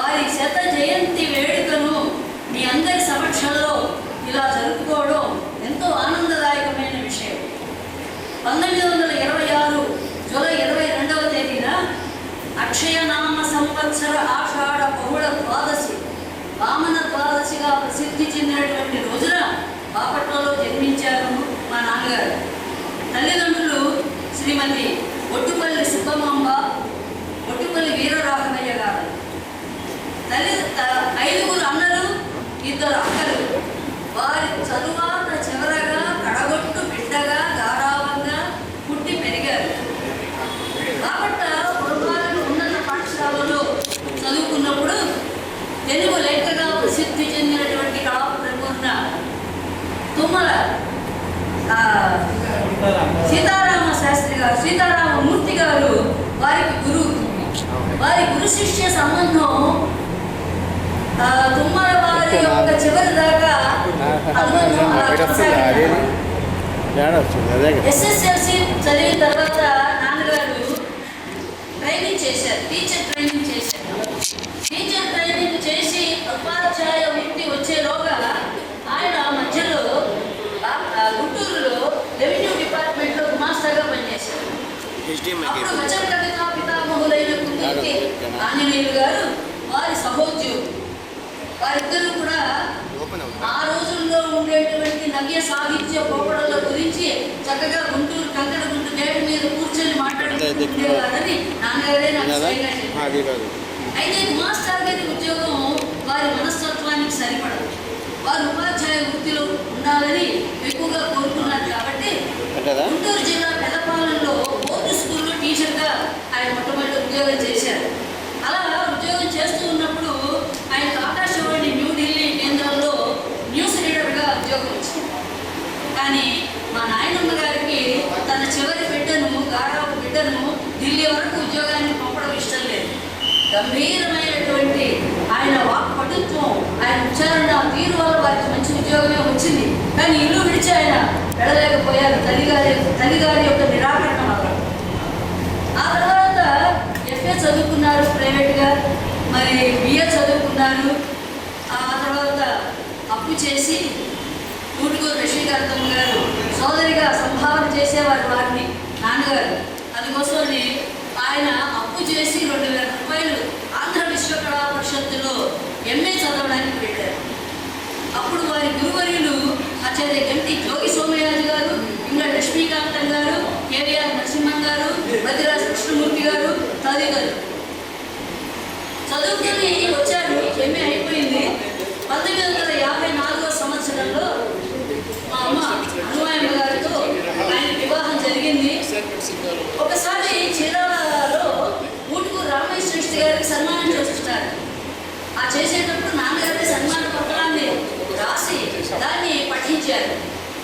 వారి శత జయంతి వేడుకను మీ అందరి సమక్షంలో ఇలా జరుపుకోవడం ఎంతో ఆనందదాయకమైన విషయం. 1926 జూలై 22వ తేదీన అక్షయనామ సంవత్సర ఆషాఢ బహుళ ద్వాదశి వామన ద్వాదశిగా ప్రసిద్ధి చెందినటువంటి రోజున బాపట్లలో జన్మించారు మా నాన్నగారు. తల్లిదండ్రులు శ్రీమతి ఒట్టుపల్లి సుబ్బమాంబ, ఒట్టుపల్లి వీరరాఘవయ్య గారు. 5 అన్నలు, 2 అక్కలు. వారి చదువాత చివరగా కడగొట్టు బిడ్డగా గారావంగా పుట్టి పెరిగారు. బాపట్ల పురపాలక ఉన్నత పాఠశాలలో చదువుకున్నప్పుడు తెలుగు లేఖగా ప్రసిద్ధి చెందినటువంటి కళాప్రపూర్ణ తుమ్మల సీతారామ శాస్త్రి గారు, సీతారామమూర్తి గారు వారికి గురువు. వారి గురు శిష్య సంబంధం తుమ్మల వారి యొక్క చివరి దాకా SSLC చదివిన తర్వాత నాన్నగారు ట్రైనింగ్ చేశారు, టీచర్ ట్రైనింగ్ చేశారు. టీచర్ ట్రైనింగ్ చేసి ఉపాధ్యాయ వృత్తి వచ్చేలోగా ఆయన మధ్యలో గుంటూరులో రెవెన్యూ డిపార్ట్మెంట్లో మాస్టర్గా పనిచేశారు. అప్పుడు వచన కవితా పితామహులైన కుందూర్తి ఆంజనేయులు గారు వారి సహోద్యోగులు. వారిద్దరూ కూడా ఆ రోజుల్లో ఉండేటువంటి నవ్య సాహిత్య పోకడల గురించి చక్కగా గుంటూరు కంకణగుంటు గేట్ మీద కూర్చొని మాట్లాడుతుండేవారని నాన్నగారే నాకు స్వయంగా చెప్పారు. అయితే మాస్టర్ గారి ఉద్యోగం వారి మనస్తత్వానికి సరిపడదు. వారు ఉపాధ్యాయ వృత్తిలో ఉండాలని ఎక్కువగా కోరుకున్నారు. కాబట్టి గుంటూరు జిల్లా పెదపాలెంలో బోర్డు స్కూల్లో టీచర్గా ఆయన మొట్టమొదటి ఉద్యోగం చేశారు. అలా ఉద్యోగం చేస్తూ ఉన్నప్పుడు ఆయనకు ఆకాశవాణి న్యూఢిల్లీ కేంద్రంలో న్యూస్ రీడర్గా ఉద్యోగం వచ్చింది. కానీ మా నాయనమ్మ గారికి తన చివరి బిడ్డను, గారాపు బిడ్డను ఢిల్లీ వరకు ఉద్యోగాన్ని పంపడం ఇష్టం లేదు. గంభీరమైనటువంటి ఆయన వాక్పటుత్వం, ఆయన ఉచ్చారణ తీరు వల్ల వారికి మంచి ఉద్యోగమే వచ్చింది. కానీ ఇల్లు విడిచి ఆయన వెళ్ళలేకపోయారు తల్లిగారి యొక్క నిరాకరణ వల్ల. ఆ తర్వాత FA చదువుకున్నారు ప్రైవేట్గా, మరి BA చదువుకున్నారు. ఆ తర్వాత అప్పు చేసి ఊటుకూరు రషీకాంతమ్మ గారు సోదరిగా సంభావన చేసేవారు వారిని నాన్నగారు. అందుకోసమని ఆయన అప్పు చేసి 2,000 రూపాయలు ఆంధ్ర విశ్వకళా పరిషత్తులో MA చదవడానికి పెట్టారు. అప్పుడు వారి గురువర్యులు ఆచార్య గంటి జోగి సోమయాజు గారు, ఇంకా లక్ష్మీకాంతం గారు, KVR నరసింహన్ గారు, బదిరాజ కృష్ణమూర్తి గారు తదితరులు చదువుకుని వచ్చారు. MA అయిపోయింది. 1954వ సంవత్సరంలో మా అమ్మ అనుమాయమ్మ గారితో ఆయన వివాహం జరిగింది. ఒకసారి చీరాలలో ఊటుకూరు రామేశ్వరి గారికి సన్మానం చేస్తున్నారు. ఆ చేసేటప్పుడు నాన్నగారి సన్మాన పత్రాన్ని రాసి దాన్ని పఠించారు.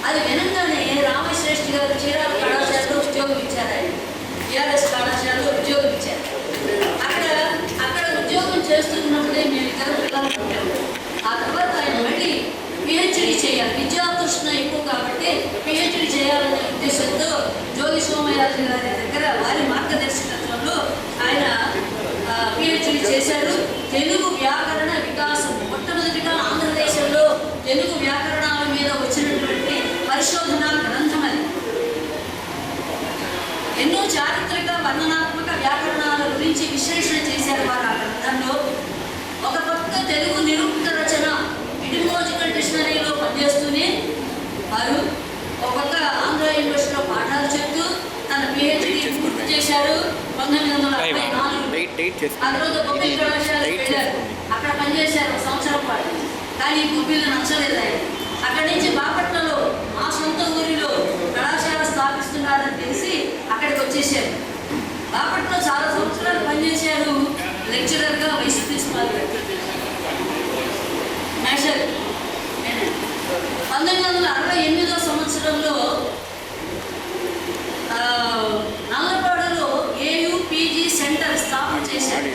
అది వినంగానే రామశ్రేష్ఠి గారు చీరాల కళాశాలలో ఉద్యోగం ఇచ్చారు. ఆయన TRS కళాశాలలో ఉద్యోగం ఇచ్చారు. అక్కడ ఉద్యోగం చేస్తున్నప్పుడే మేము ఇద్దరు పిల్లలు ఉంటాము. ఆ తర్వాత ఆయన మళ్ళీ PhD చేయాలి, విద్యాతృష్ణ ఎక్కువ కాబట్టి PhD చేయాలనే ఉద్దేశంతో జోగి సోమయాజు గారి దగ్గర వారి మార్గదర్శకత్వంలో ఆయన PhD చేశారు. తెలుగు వ్యాకరణ వికాసం, మొట్టమొదటిగా ఆంధ్రదేశంలో తెలుగు వ్యాకరణాల మీద వచ్చినటువంటి పరిశోధన గ్రంథం అది. ఎన్నో చారిత్రక వర్ణనాత్మక వ్యాకరణాల గురించి విశ్లేషణ చేశారు వారు ఆ గ్రంథంలో. ఒక పక్క తెలుగు నిరుక్త రచన ఇటిమోలాజికల్ డిక్షనరీలో పనిచేస్తూనే వారు ఒక పక్క ఆంధ్ర యూనివర్సిటీలో పాఠాలు చెప్తూ తన PhD పూర్తి చేశారు 1964. ఆ తర్వాత బొబ్బిలి కళాశాలకు వెళ్ళారు. అక్కడ పనిచేశారు 1 సంవత్సరం పాటు. కానీ బొబ్బిలు నచ్చలేదు ఆయన. అక్కడి నుంచి బాపట్లలో మా సొంత ఊరిలో కళాశాల స్థాపిస్తున్నారని తెలిసి అక్కడికి వచ్చేసారు. బాపట్లలో చాలా సంవత్సరాలు పనిచేశారు. లెక్చరర్గా, వైస్ ప్రిన్సిపాల్గా. 1968వ సంవత్సరంలో నల్లపాడులో AUPG సెంటర్ స్థాపన చేశారు.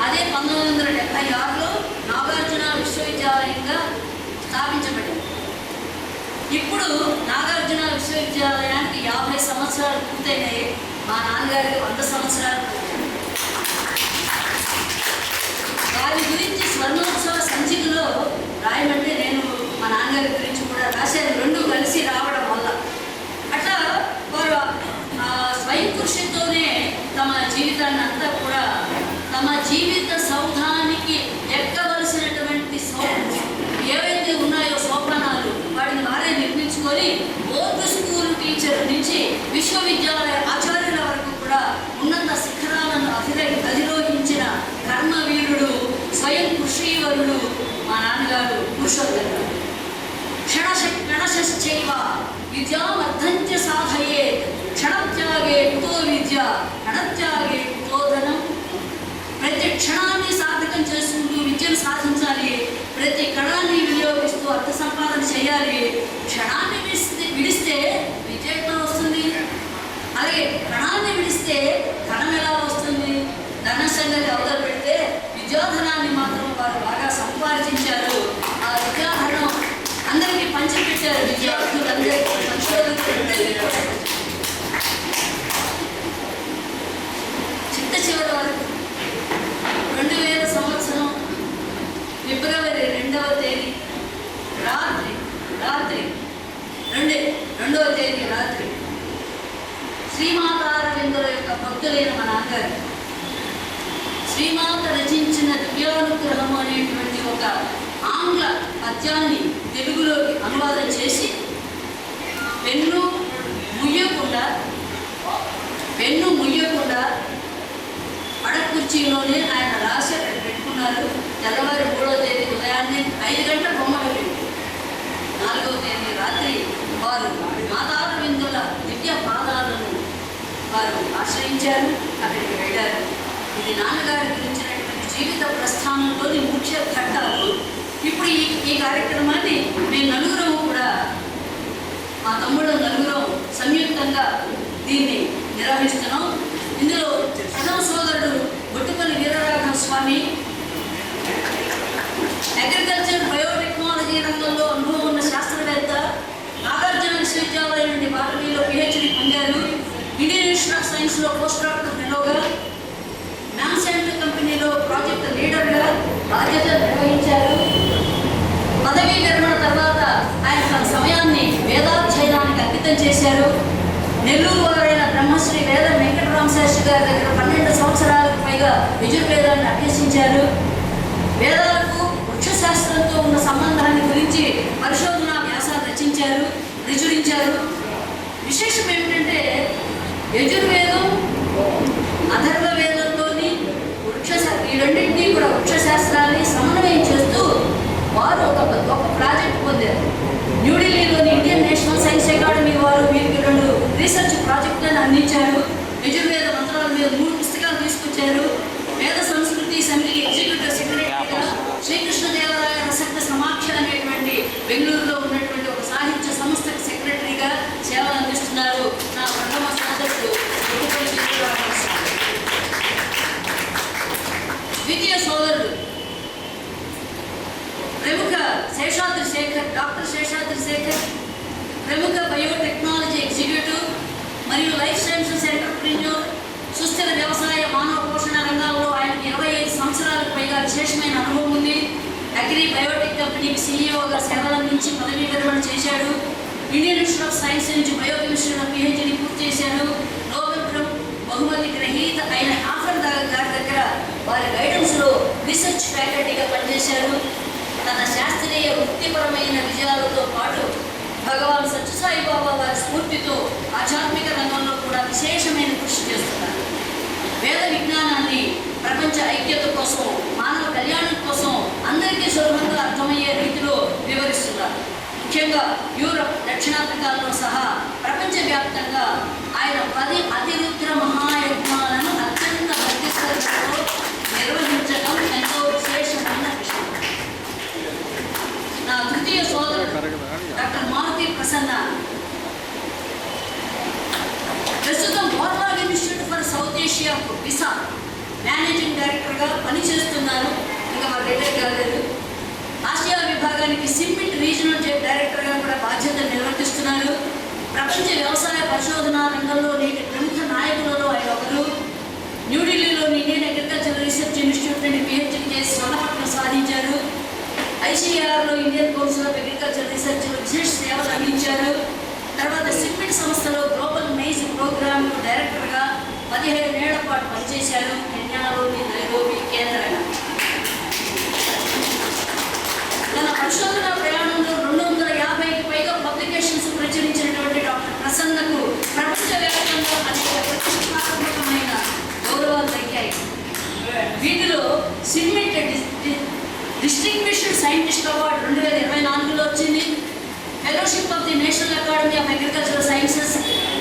అదే 1976లో నాగార్జున విశ్వవిద్యాలయంగా స్థాపించబడింది. ఇప్పుడు నాగార్జున విశ్వవిద్యాలయానికి 50 సంవత్సరాలు పూర్తయినాయి. మా నాన్నగారికి 100 సంవత్సరాలు పూర్తయినాయి. తమ జీవిత సౌధానికి ఎక్కవలసినటువంటి ఏవైతే ఉన్నాయో సోపానాలు వాటిని వారే నిర్మించుకొని బోర్డు స్కూల్ టీచర్ నుంచి విశ్వవిద్యాలయ ఆచార్యుల వరకు కూడా ఉన్నత శిఖరాలను అధిరోహించిన కర్మవీరుడు స్వయం కృషీవరుడు మా నాన్నగారు పురుషోత్తమ గారు. క్షణశశ్చైవ విద్యామర్థంచ సాధయే క్షణత్యాగే కుతో విద్య క్షణత్యాగే కుతో ధనం. ప్రతి క్షణాన్ని సాధకం చేసుకుంటూ విద్యను సాధించాలి. ప్రతి కణాన్ని వినియోగిస్తూ అర్థ సంపాదన చేయాలి. క్షణాన్ని విడిస్తే విద్య ఎట్లా వస్తుంది? అలాగే కణాన్ని విడిస్తే ధనం ఎలా వస్తుంది? ధన సంగతి అవతల పెడితే విద్యాధనాన్ని మాత్రం వారు బాగా సంపాదించారు. ఆ విద్యాధనం అందరికీ పంచిపెట్టారు. విద్యార్థులందరికీ, సంశోధకులందరికీ చిట్ట చివరి వరకు 2000 సంవత్సరం ఫిబ్రవరి 2వ తేదీ రాత్రి 2వ తేదీ రాత్రి శ్రీమాత అరవిందుల యొక్క భక్తులైన మా నాన్నగారు శ్రీమాత రచించిన దివ్యానుగ్రహం అనేటువంటి ఒక ఆంగ్ల పద్యాన్ని తెలుగులోకి అనువాదం చేసి పెన్ను ముయ్యకుండా అడకుర్చీలోనే ఆయన రాసి అక్కడ పెట్టుకున్నారు. తెల్లవారి 3వ తేదీ ఉదయాన్నే 5 గంటల బొమ్మ పెట్టింది. 4వ తేదీ రాత్రి వారు మాతారవిందుల దివ్య పాదాలను వారు ఆశ్రయించారు, అక్కడికి వెళ్ళారు. ఇది నాన్నగారి గురించినటువంటి జీవిత ప్రస్థానంలోని ముఖ్య ఘట్టాలు. ఇప్పుడు ఈ కార్యక్రమాన్ని మేము నలుగురం కూడా, మా తమ్ముడు నలుగురం సంయుక్తంగా దీన్ని నిర్వహిస్తున్నాం. ఇందులో ప్రథమ సోదరుడు బొట్టుపల్లి వీరరాఘవ స్వామి అగ్రికల్చర్ బయోటెక్నాలజీ రంగంలో అనుభవం ఉన్న శాస్త్రవేత్త. నాగార్జున విశ్వవిద్యాలయం నుండి బాటనీలో పిహెచ్డి పొందారు. ఇండియన్ ఇన్స్టిట్యూట్ ఆఫ్ సైన్స్లో పోస్ట్ డాక్టర్ ఫెలోగా, మ్యాన్సెంట్ కంపెనీలో ప్రాజెక్ట్ లీడర్గా బాధ్యతలు నిర్వహించారు. పదవీ విరమణ తర్వాత ఆయన తన సమయాన్ని వేదాధ్యయనానికి అంకితం చేశారు. నెల్లూరు వారైన బ్రహ్మశ్రీ వేద వెంకటరామ శాస్త్రి గారి దగ్గర 12 సంవత్సరాలకు పైగా యజుర్వేదాన్ని అభ్యసించారు. వేదాలకు వృక్షశాస్త్రంతో ఉన్న సంబంధాన్ని గురించి పరిశోధనా వ్యాసాలు ప్రచురించారు. విశేషం ఏమిటంటే యజుర్వేదం అథర్వ వేదంలోని ఈ రెండింటినీ కూడా వృక్షశాస్త్రాన్ని సమన్వయం చేస్తూ వారు ఒక గొప్ప ప్రాజెక్ట్ పొందారు. న్యూఢిల్లీలోని ఇండియన్ నేషనల్ సైన్స్ అకాడమీ వారు వీరికి 2 రీసెర్చ్ ప్రాజెక్టులను అందించారు. యజుర్వేద మంత్రాల మీద 3 పుస్తకాలు తీసుకొచ్చారు. వేద సంస్కృతి సమితి ఎగ్జిక్యూటివ్ సెక్రటరీగా శ్రీకృష్ణదేవరాయ రసక్త సమాఖ్య అనేటువంటి బెంగళూరులో ఉన్నటువంటి ఒక సాహిత్య సంస్థకు సెక్రటరీగా సేవలు అందిస్తున్నారు. నా ప్రథమ సోదరుడు ద్వితీయ సోదరుడు ప్రముఖ డాక్టర్ శేషాద్రి శేఖర్, ప్రముఖ బయోటెక్నాలజీ ఎగ్జిక్యూటివ్ మరియు లైఫ్ సైన్సెస్ ఎంటర్ప్రెన్యూర్. సుస్థిర వ్యవసాయ, మానవ పోషణ రంగాల్లో ఆయనకు 25 సంవత్సరాలకు పైగా విశేషమైన అనుభవం ఉంది. అగ్రి బయోటెక్ కంపెనీకి సీఈఓగా సేవలందించి పదవీ విరమణ చేశాడు. ఇండియన్ ఇన్స్టిట్యూట్ ఆఫ్ సైన్స్ నుంచి బయోకెమిస్ట్రీలో పిహెచ్డి పూర్తి చేశారు. నోబెల్ బహుమతి గ్రహీత అయిన ఆఫర్ గారి దగ్గర వారి గైడెన్స్లో రీసెర్చ్ ఫ్యాకల్టీగా పనిచేశారు. తన శాస్త్రీయ వృత్తిపరమైన విజయాలతో పాటు భగవాన్ సత్యసాయి బాబా వారి స్ఫూర్తితో ఆధ్యాత్మిక రంగంలో కూడా విశేషమైన కృషి చేస్తున్నారు. వేద విజ్ఞానాన్ని ప్రపంచ ఐక్యత కోసం, మానవ కళ్యాణం కోసం అందరికీ సులభంగా అర్థమయ్యే రీతిలో వివరిస్తున్నారు. ముఖ్యంగా యూరప్, దక్షిణాఫ్రికాలో సహా ప్రపంచవ్యాప్తంగా ఆయన 10 అతిరుద్ర మహాయజ్ఞాలను అత్యంత భక్తి శ్రద్ధతో నిర్వహించడం ఎంతో విశేషమైన విషయం. నా తృతీయ సోదరుడు డాక్టర్ మారుతి ప్రసన్న ప్రస్తుతం Borlaug institute for south Asia visa managing డైరెక్టర్గా పనిచేస్తున్నారు. ఇంకా వారు రిటైర్ కాలేదు. ఆసియా విభాగానికి సిమ్మిట్ రీజనల్ డైరెక్టర్గా కూడా బాధ్యతలు నిర్వర్తిస్తున్నారు. ప్రపంచ వ్యవసాయ పరిశోధన రంగంలో నేటి ప్రముఖ నాయకులలో ఆయన ఒకరు. న్యూఢిల్లీలోని ఇండియన్ అగ్రికల్చర్ రీసెర్చ్ ఇన్స్టిట్యూట్ నుండి పిహెచ్డి చేసి స్వర్ణపథకం సాధించారు. ఐసీఆర్లో ఇండియన్ కౌన్సిల్ ఆఫ్ అగ్రికల్చర్ రీసెర్చ్లో విశేష సేవలు అందించారు. తర్వాత సిమ్మిట్ సంస్థలో గ్లోబల్ మైజ్ ప్రోగ్రామ్ డైరెక్టర్గా 15 ఏళ్ల పాటు పనిచేశారు. కెన్యాలోని నైరోబి వీటిలో సిమెంట్ డిస్టింగ్విష్డ్ సైంటిస్ట్ అవార్డు 2024లో వచ్చింది. Fellowship of the national academy of agricultural sciences,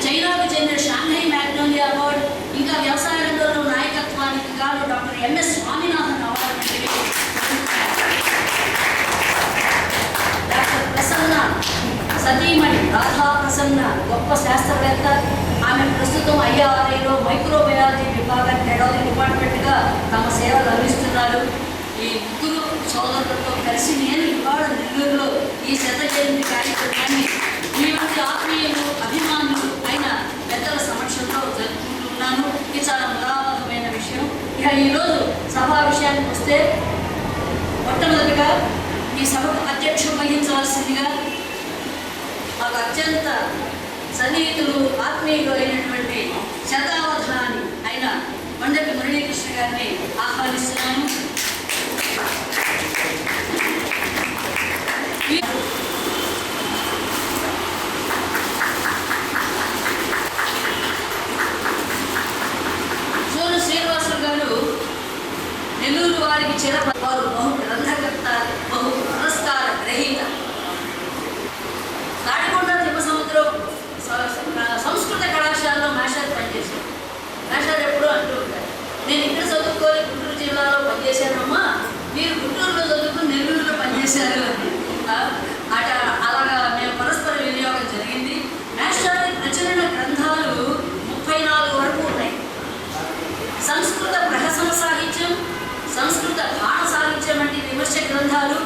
చైనాకు చెందిన షాంఘై మ్యాగ్నోలియా అవార్డు, ఇంకా వ్యవసాయ రంగంలో నాయకత్వానికి గాను డాక్టర్ ఎంఎస్ స్వామినాథన్ అవార్డు వంటివి. డాక్టర్ ప్రసన్న సతీమణి రాధా ప్రసన్న గొప్ప శాస్త్రవేత్త. ఆమె ప్రస్తుతం IRIలో మైక్రోబయాలజీ విభాగానికి హెడ్ ఆఫ్ ది డిపార్ట్మెంట్గా తమ సేవలు అందిస్తున్నారు. ఈ ముగ్గురు సోదరులతో కలిసి నేను ఇవాళ నెల్లూరులో ఈ శత జయంతి కార్యక్రమాన్ని మీ వంటి ఆత్మీయులు అభిమానులు అయిన పెద్దల సమక్షంలో జరుపుకుంటున్నాను. ఇది చాలా ముదావహమైన విషయం. ఇక ఈరోజు సభా విషయానికి వస్తే, మొట్టమొదటిగా ఈ సభకు అధ్యక్షం వహించవలసిందిగా మాకు అత్యంత సన్నిహితులు ఆత్మీయులు అయినటువంటి శతావధాని అయిన కొండపి మురళీకృష్ణ గారిని ఆహ్వానిస్తున్నాను. సోను శ్రీనివాసులు గారు నెల్లూరు వారికి వారు బహు గ్రంథకర్త, బహు పురస్కార గ్రహీత. తాడికొండ తిమ్మసముద్రం సంస్కృత కళాశాలలో మాస్టర్ పనిచేశారు. మాస్టర్ ఎప్పుడు అంటూ ఉంటారు, నేను ఇక్కడ చదువుకోని గుంటూరు జిల్లాలో పనిచేశానమ్మా, మీరు గుంటూరులో చదువుకుని నెల్లూరులో పనిచేశారు అని. అలాగా మేము పరస్పర వినియోగం జరిగింది. మాస్టర్ ప్రచురణ గ్రంథాలు 34 వరకు ఉన్నాయి. సంస్కృత ప్రహసన సాహిత్యం, సంస్కృత బాణ సాహిత్యం వంటి విమర్శ గ్రంథాలు,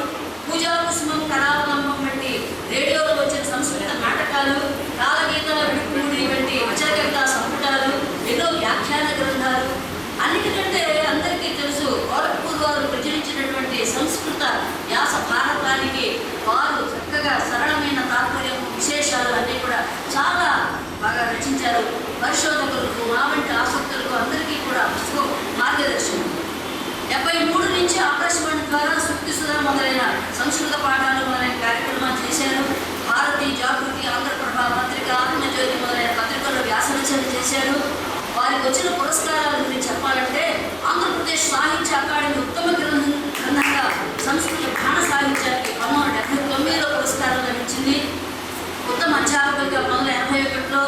పూజా కుసుమం, కళావలంబం వంటి రేడియోలో వచ్చిన సంస్కృత నాటకాలు, కాలగీత, విడుపుడి వంటి వచనకవితా సంపుటాలు, ఎన్నో వ్యాఖ్యాన గ్రంథాలు. అన్నిటికంటే అందరికీ తెలుసు, గోరఖ్పూర్ వారు ప్రచురించినటువంటి సంస్కృత వ్యాస భారతానికి వారు చక్కగా సరళమైన తాత్పర్యం, విశేషాలు అన్నీ కూడా చాలా బాగా రచించారు. పరిశోధకులకు, మా వంటి ఆసక్తులకు అందరికీ కూడా పుస్తకం మార్గదర్శనం. 73 నుంచి ఆకాశవాణి ద్వారా సూక్తి సుధా మొదలైన సంస్కృత పాఠాలు మొదలైన కార్యక్రమాలు చేశారు. భారతి, జాగృతి, ఆంధ్రప్రభ పత్రిక, ఆత్మజ్యోతి మొదలైన పత్రికల్లో వ్యాసరచన చేశారు. వారికి వచ్చిన పురస్కారాల గురించి చెప్పాలంటే, ఆంధ్రప్రదేశ్ సాహిత్య అకాడమీ ఉత్తమ గ్రంథంగా సంస్కృత బాణ సాహిత్యానికి 1979లో పురస్కారం లభించింది. ఉత్తమ అధ్యాపకులుగా 1981లో,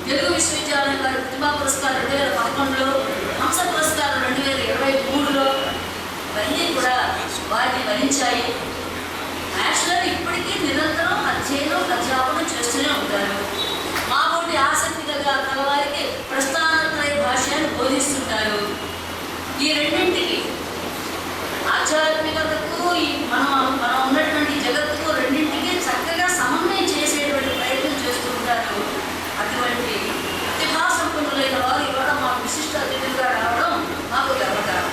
తెలుగు విశ్వవిద్యాలయం వారి ప్రతిభా పురస్కారం 2011లో, హంస పురస్కారం 2023లో ఇవన్నీ కూడా వారిని వరించాయి. మాస్టర్ ఇప్పటికీ నిరంతరం అధ్యయనం, అధ్యాపనం చేస్తూనే ఉంటారు. మాబోటి ఆసక్తి కలవారికి ప్రస్థానత్రయ భాష్యాన్ని బోధిస్తుంటారు. ఈ రెండింటికి, ఆధ్యాత్మికతకు మనం ఉన్నటువంటి జగత్తుకు రెండింటికి చక్కగా సమన్వయం చేసేటువంటి ప్రయత్నం చేస్తూ ఉంటారు. అటువంటి ప్రతిభా సంపన్నులైన వారు ఇవాళ మాకు విశిష్ట అతిథులుగా రావడం మాకు గర్వకారణం.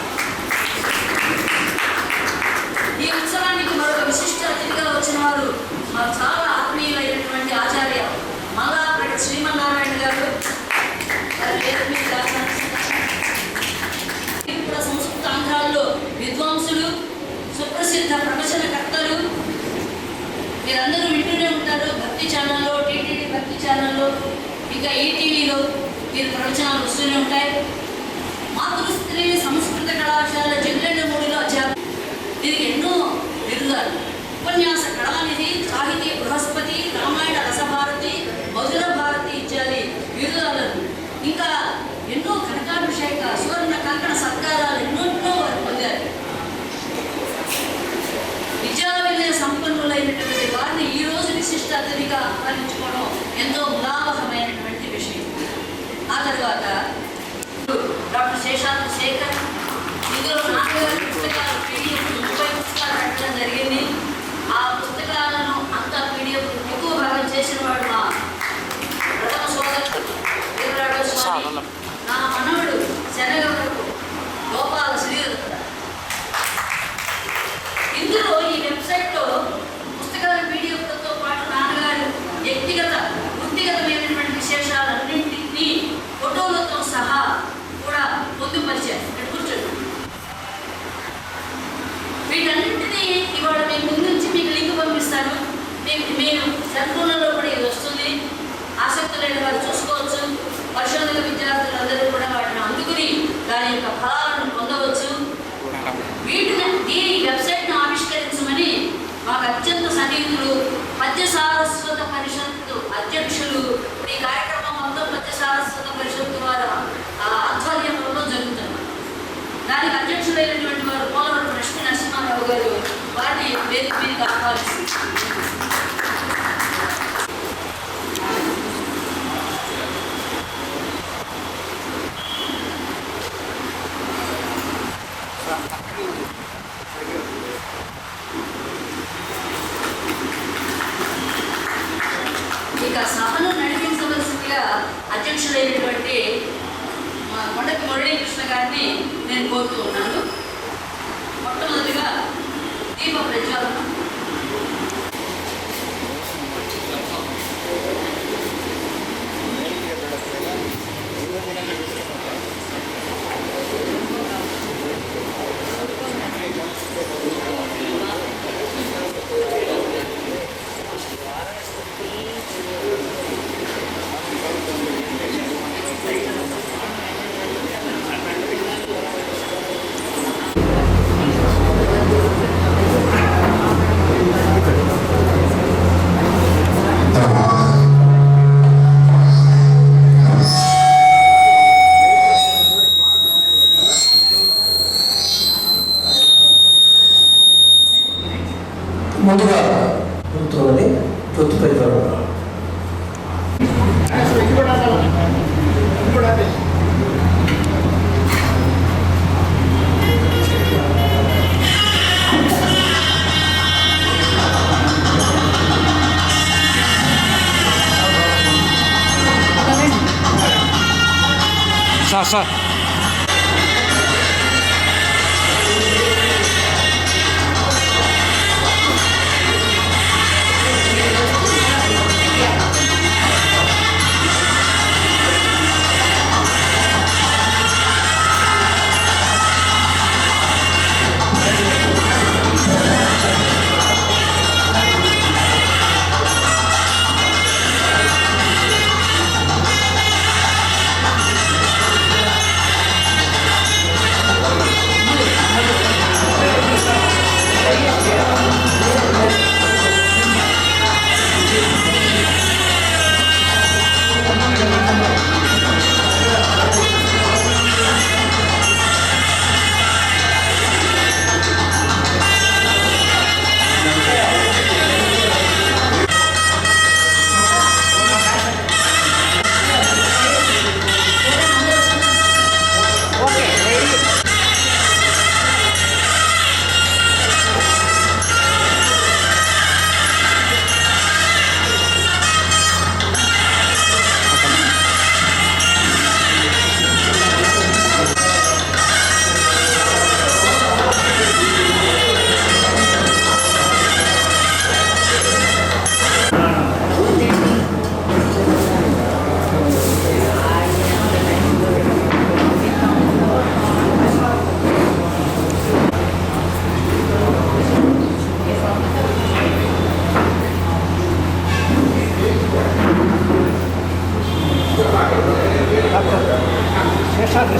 ఈ ఉత్సవానికి మరొక విశిష్ట అతిథిగా వచ్చిన వారు మాకు చాలా ఆత్మీయులైనటువంటి ఆచార్య మల్లాప్రగడ శ్రీమన్నారాయణ గారు. సంస్కృత ఆంధ్రాల్లో విద్వాంసులు, సుప్రసిద్ధ ప్రవచనకర్తలు. మీరందరూ వింటూనే ఉంటారు. భక్తి ఛానల్లో, టీటీడీ భక్తి ఛానల్లో, ఇంకా ఈటీవీలో మీరు ప్రవచనాలు వస్తూనే ఉంటాయి. మాతృశ్రీ సంస్కృత కళాశాల జంగండమూడిలో అధ్యాపకులు. దీనికి ఎన్నో బిరుదాలు. ఉపన్యాస కళానిధి, సాహితీ బృహస్పతి, రామాయణ రసభారతి, మధుర భారతి ఇత్యాది బిరుదాలను, ఇంకా ఎన్నో కనకాభిషేక, సువర్ణ కంకణ సత్కారాలు ఎన్నో వారు పొందారు. విద్యా వినయ సంపన్నులైనటువంటి వారిని ఈరోజు విశిష్ట అతిథిగా ఆహ్వానించుకోవడం ఎంతో ములావహమైనటువంటి విషయం. ఆ తర్వాత డాక్టర్ శేషాద్రి శేఖర్, ఇందులో 4 పుస్తకాలు PDF 30 పుస్తకాలు పెట్టడం జరిగింది. ఆ పుస్తకాలను అంతా PDF ఎక్కువ భాగం చేసిన వాడు మా ప్రథమ సోదరుడు వీరరాఘవ స్వామి, నా మనవడు శనగవరపు గోపాల శ్రీరత్న. ఇందులో ఈ వెబ్సైట్లో పుస్తకాల PDFలతో పాటు నాన్నగారు వృత్తిగతమైనటువంటి విశేషాలన్నింటినీ ఫోటోలతో సహా కూడా పొందుపరిచారు. కూర్చోండి. వీటన్నింటినీ ఇవాళ మేము ముందు నుంచి మీకు లింక్ పంపిస్తాను. మేము సెల్ ఫోన్లలో కూడా ఇది వస్తుంది. ఆసక్తులైన వారు చూసుకోవచ్చు. పరిశోధక విద్యార్థులందరూ కూడా వాటిని అందుకుని దాని యొక్క ఫలాలను పొందవచ్చు. ఇక సభను నడిపించవలసిందిగా అధ్యక్షుడైనటువంటి మా కొండకి మురళీకృష్ణ గారిని నేను కోరుతూ ఉన్నాను. మొట్టమొదటిగా దీప ప్రజ్వలనం. ముందుగా గుర్తున్నది తొత్తుపై సార్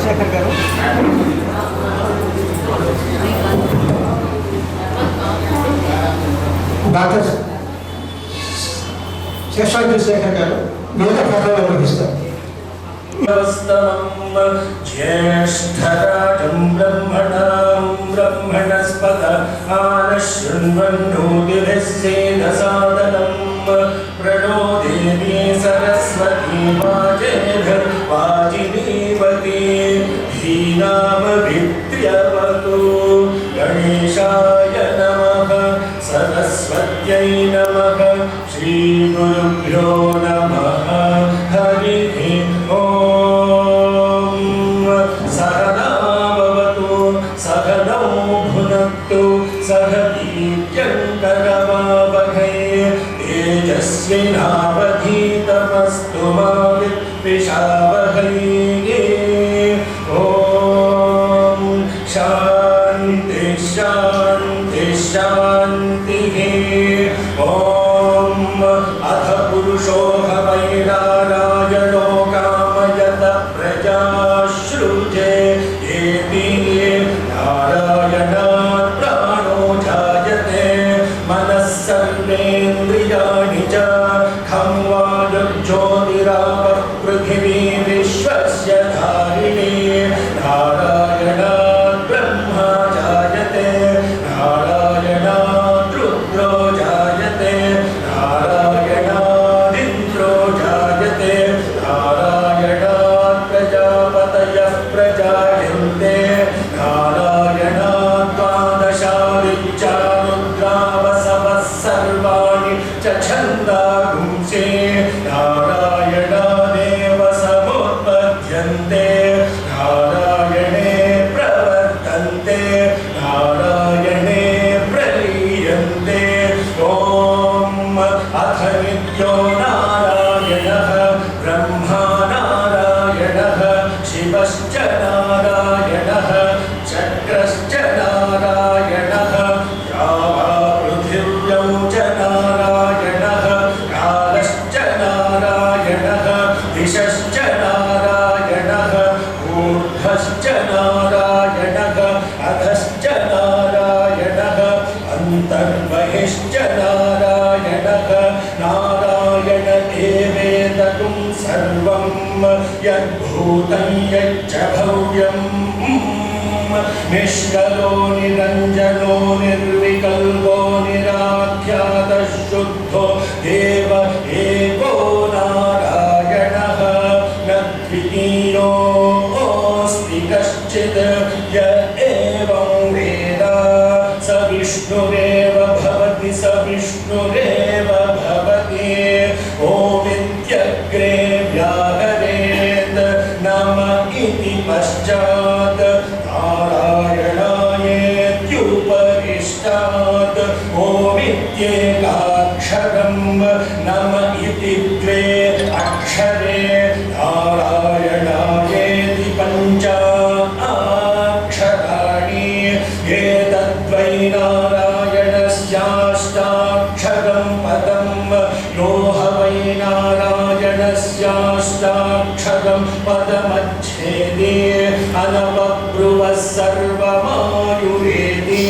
శేఖర్ గారు డాక్టర్ శేఖర్ గారు మిగతా ప్రోగ్రాం నిర్వహిస్తారు. ज्येष्ठराजं ब्रह्मणस्पत आनशृण्वन्नोतिभिस्सेदसादनं प्रणो देवी सरस्वती वाजिनीवती धीनामभित्र्यवतु गणेशाय नमः सरस्वत्यै नमः श्रीगुरुभ्यो नमः हरिः ओम् सहना भवतु सहनौ भुनक्तु सह वीर्यङ्करवावहै तेजस्विनावधीतमस्तु मा विद्विषावहै ॐ शान्ति शान्ति शान्तिः ॐ अथ पुरुषो वैरारायणो कामयत प्रजाश्रुजे येति नारायणात् प्राणो जायते मनः सर्वेन्द्रियाणि च खं वायुर्ज्योतिरापः पृथिवी विश्वस्य धारिणी नारायणात् ब्रह्मा जायते नारायणात् रुद्रो जायते नारायणादिन्द्रो जायते नारायणात् प्रजापतयः प्रजायन्ते नारायणात् नारायणः द्यावा पृथिव्यौ च नारायणः कालश्च नारायणः दिशश्च नारायणः ऊर्ध्वश्च नारायणः अधश्च नारायणः अन्तर्बहिश्च नारायणः नारायण एवेदं सर्वं यद्भूतं यच्च भव्यम् निष्कलो निरञ्जनो निर्विकल्पो निराख्यातः शुद्धो देव एको नारायणः न द्वितीयोऽस्ति कश्चित् य एवं वेद स विष्णुरेव भवति स विष्णुरेव भवति ओमित्यग्रे व्याहरेत् नम इति पश्चात् नारायणायेत्युपरिष्टात् ओमित्येकाक्षरं नम इति द्वे अक्षरे नारायणायेति पञ्चाक्षराणि एतद्वै नारायणस्याष्टाक्षरं पदं यो ह वै नारायणस्याष्टाक्षरं पदमच्छेदे अनवब्रुवः सर्वमायुरेति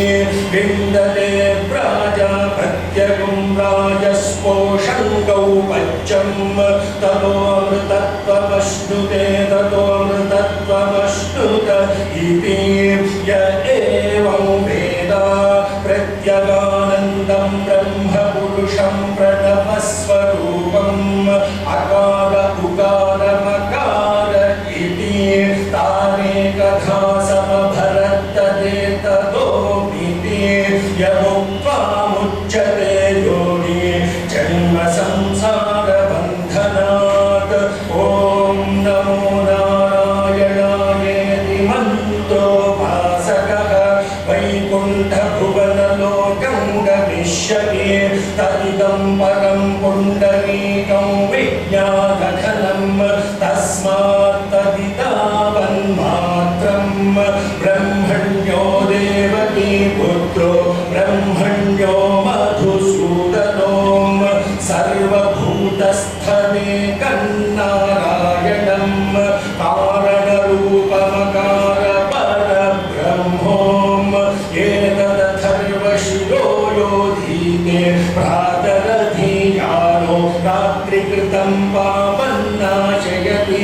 विन्दते प्राजापत्यगुं राजस्पोषङ्गौ पच्चं ततोऽमृतत्वमश्नुते ततोऽमृतत्वमश्नुत इति य एवं वेद प्रत्यगानन्दं ब्रह्मपुरुषं प्रणवस्वरूपम् अकार उकारमकार इति तानेकधा समभरत्तदेतदोमिति यमुक्त्वामुच्यते योनि जन्म संसारबन्धनात् ॐ नमो नारायणायेति मन्त्रोपासकः वैकुण्ठभुवनलोकं गमिष्यति तदिदं परं पुण्डरीकं विज्ञानघनं तस्मात् तदितावन्मात्रं ब्रह्मण्यो देवकी पुत्रो ब्रह्मण्यो मधुसूदनो सर्वभूतस्थमेकन्नारायणं कारणरूपमकारपरब्रह्मोम् एतदथर्वशिरो योधीते प्रातरधीयानो रात्रिकृतं पापन्नाशयति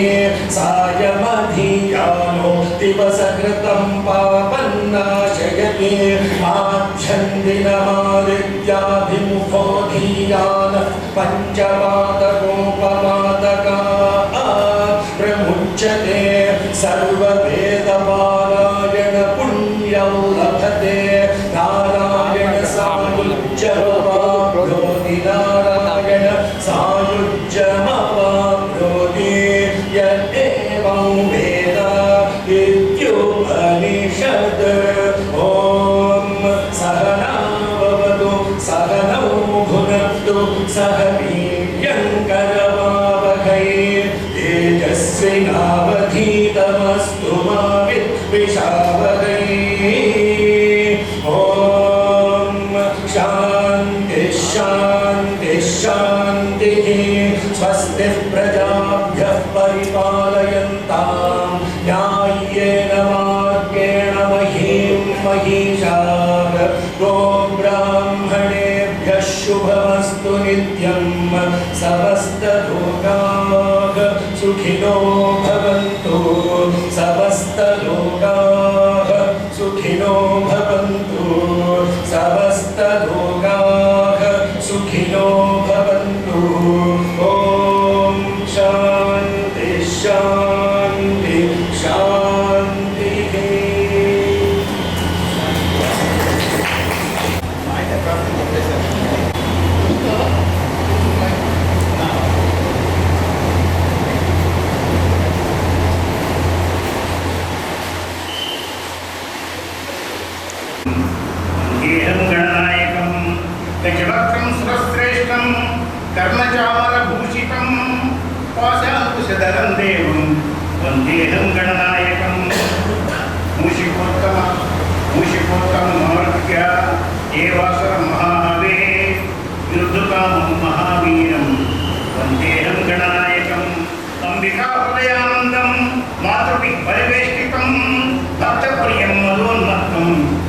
सायमधीयानो दिवसकृतं पापन्नाशयति आच्छन्दिनमादित्याभिमुखो धीयानः पञ्चपादकोपपादका प्रमुच्यते सर्ववेदपारायण पुण्यं लभते नारायण सायुज्यमवाप्नोति नारायण सायुज्यमवाप्नोति य एवं वेद इत्युपनिषत् ॐ सहना भवतु सहनौ भुनक्तु सह वीर्यङ्करवावहै तेजस्विनावधीतमस्तु मा विद्विषावहै ॐ शान्ति शान्ति शान्तिः स्वस्ति प्रजाभ्यः परिपालयन्तां न्याय्येन मार्गेण महीं महिषाः गोब्राह्मणेभ्यः शुभमस्तु नित्यं समस्तलोकाः सुखिनो भवन्तु समस्तलोकाः सुखिनो भवन्तु समस्तलोकाः सुखिनो भवन्तु ॐ शान्ति शान्ति शान्तिः गजवक्त्रं सुरश्रेष्ठं कर्णचामरभूषितं पाशाङ्कुशधरं देवं वन्देऽहं गणनायकं मूषिकोत्तम मूषिक శ్రీపోతమోర్య ఏవాసరం మహావే విరుద్ధకామం మహావీరం వందేహం గణనాయకం అంబికా హృదయానందం మాతృభి పరివేష్టితం భక్తప్రియం మధోన్మత్తం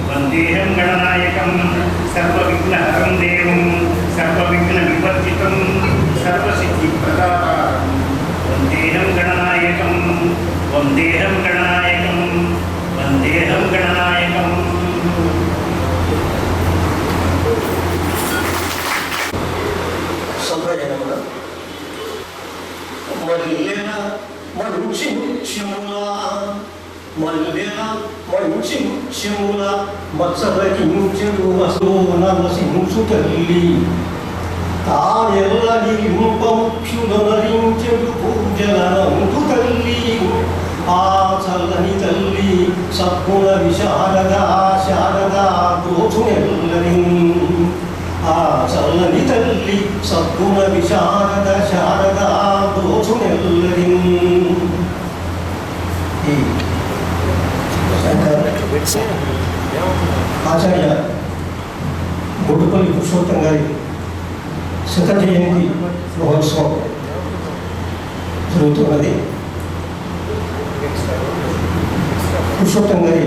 వందేహం గణనాయకం సర్వవిఘ్నహరం దేవం సర్వవిఘ్న వివర్జితం సర్వసిద్ధి ప్రదాతారం వందేహం గణనాయకం వందేహం గణనాయకం వందేహం గణనాయకం. సంప్రదాయమున మల్లెల మంచి చెముల మత్సరకించెడు వసోన వసించు తల్లి తానెల్లడి ఇంపముఖ్యులరించెడు పూజలందు తల్లి ఆ చల్లని తల్లి సద్గుణ విశారదా శారదా దోచునెల్లరి ఆ చల్లని తల్లి సద్గుణ విశారద శారదా దోచునెల్లరి. ఆచార్య బొడ్డుపల్లి పురుషోత్తం గారి శత జయంతి మహోత్సవం జరుగుతున్నది. పురుషోత్తం గారి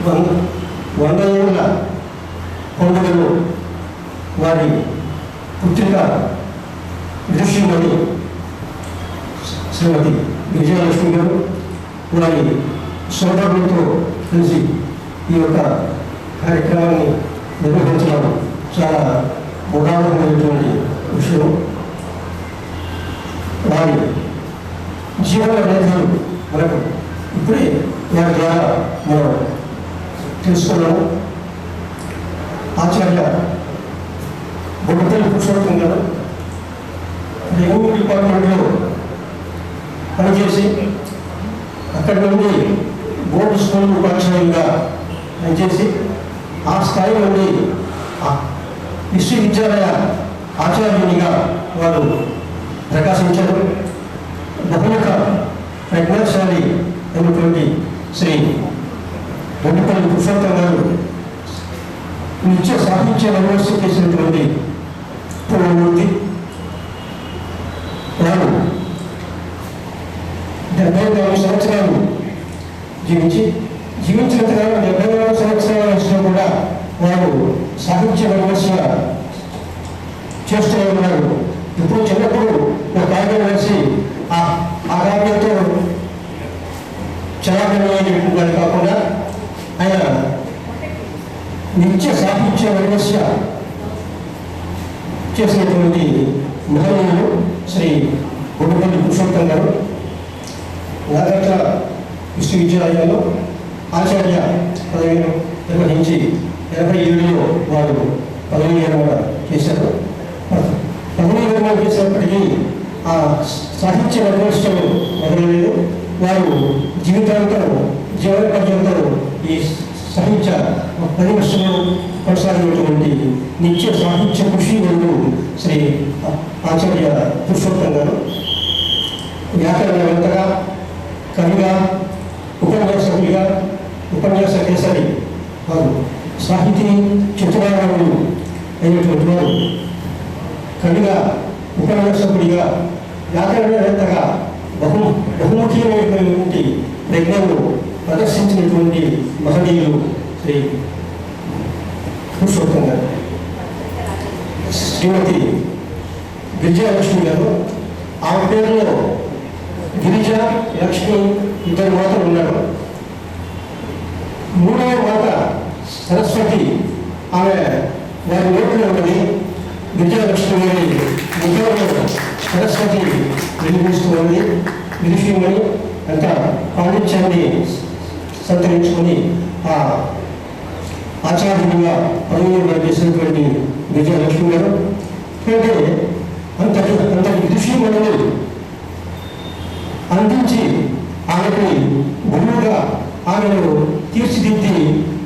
100 ఏళ్ళ పండుగలో వారి పుత్రిక విదుషీమణి శ్రీమతి విజయలక్ష్మి గారు వారి సోదరులతో కలిసి ఈ యొక్క కార్యక్రమాన్ని నిర్వహించడం చాలా ఉదాహరణమైనటువంటి విషయం. వారి జీవన రేఖలు మనకు ఇప్పుడే వారి ద్వారా మనం తెలుసుకున్నాము. ఆచార్య బొడ్డుపల్లి పురుషోత్తం గారు రెవెన్యూ డిపార్ట్మెంట్లో పనిచేసి అక్కడి నుండి బోర్డు స్కూల్ ఉపాధ్యాయులుగా పనిచేసి ఆ స్థాయి నుండి విశ్వవిద్యాలయ ఆచార్యునిగా వారు ప్రకాశించారు. బహుముఖ ప్రజ్ఞాశాలి అయినటువంటి శ్రీ బొడ్డుపల్లి పురుషోత్తం గారు నిత్య సాహిత్య యూనివర్సిటీ చేసినటువంటి పూర్వమూర్తి. వారు 74 సంవత్సరాలు జీవించినంతకాలం 74 సంవత్సరాల వయసులో కూడా వారు సాహిత్య విమర్శగా చేస్తూ ఉన్నారు. ఇప్పుడు చిన్నప్పుడు ఒక కావ్యం వేసి ఆ కావ్యంతో చలాకణీయమైనటువంటి కాకుండా ఆయన నిత్య సాహిత్య విమర్శ చేసినటువంటి మహనీయులు శ్రీ బొడ్డుపల్లి పురుషోత్తం గారు. నాగార్జున విశ్వవిద్యాలయంలో ఆచార్య పదవిని నిర్వహించి 87లో వారు పదవీ విరమణ చేశారు. పదవీ విరమణ చేసినప్పటికీ ఆ సాహిత్య విమర్శలు మొదలలేదు. వారు జీవితాంతం జీవన పర్యంతం ఈ సాహిత్య పరిమర్శలు కొనసాగినటువంటి నిత్య సాహిత్య కృషి నుండి శ్రీ ఆచార్య పురుషోత్తం గారు వ్యాకరణవేత్తగా, కవిగా, ఉపన్యాసకుడిగా, ఉపన్యాస కేసరి వారు సాహితీ చతురాంగములు అయినటువంటి వారు కవిగా, ఉపన్యాసకుడిగా, వ్యాకరణవేత్తగా బహుముఖీయమైనటువంటి ప్రజ్ఞను ప్రదర్శించినటువంటి మహనీయులు శ్రీ పురుషోత్తం గారు. శ్రీమతి విజయలక్ష్మి గారు, ఆమె పేరులో గిరిజ, లక్ష్మి ఇద్దరు మాతలు ఉన్నారు. మూడవ మాత సరస్వతి ఆమె వారి నోట్లో ఉన్నది. విజయలక్ష్మి గారి ముఖంలో సరస్వతి వెలిగిస్తున్నది. విదుషీమణి అంత పాండిత్యాన్ని సంతరించుకొని ఆ ఆచార్యుడిగా పదవి చేసినటువంటి విజయలక్ష్మి గారు అంటే అంతటి విదుషీమణులు అందించి ఆమెకి గురువుగా ఆమెను తీర్చిదిద్ది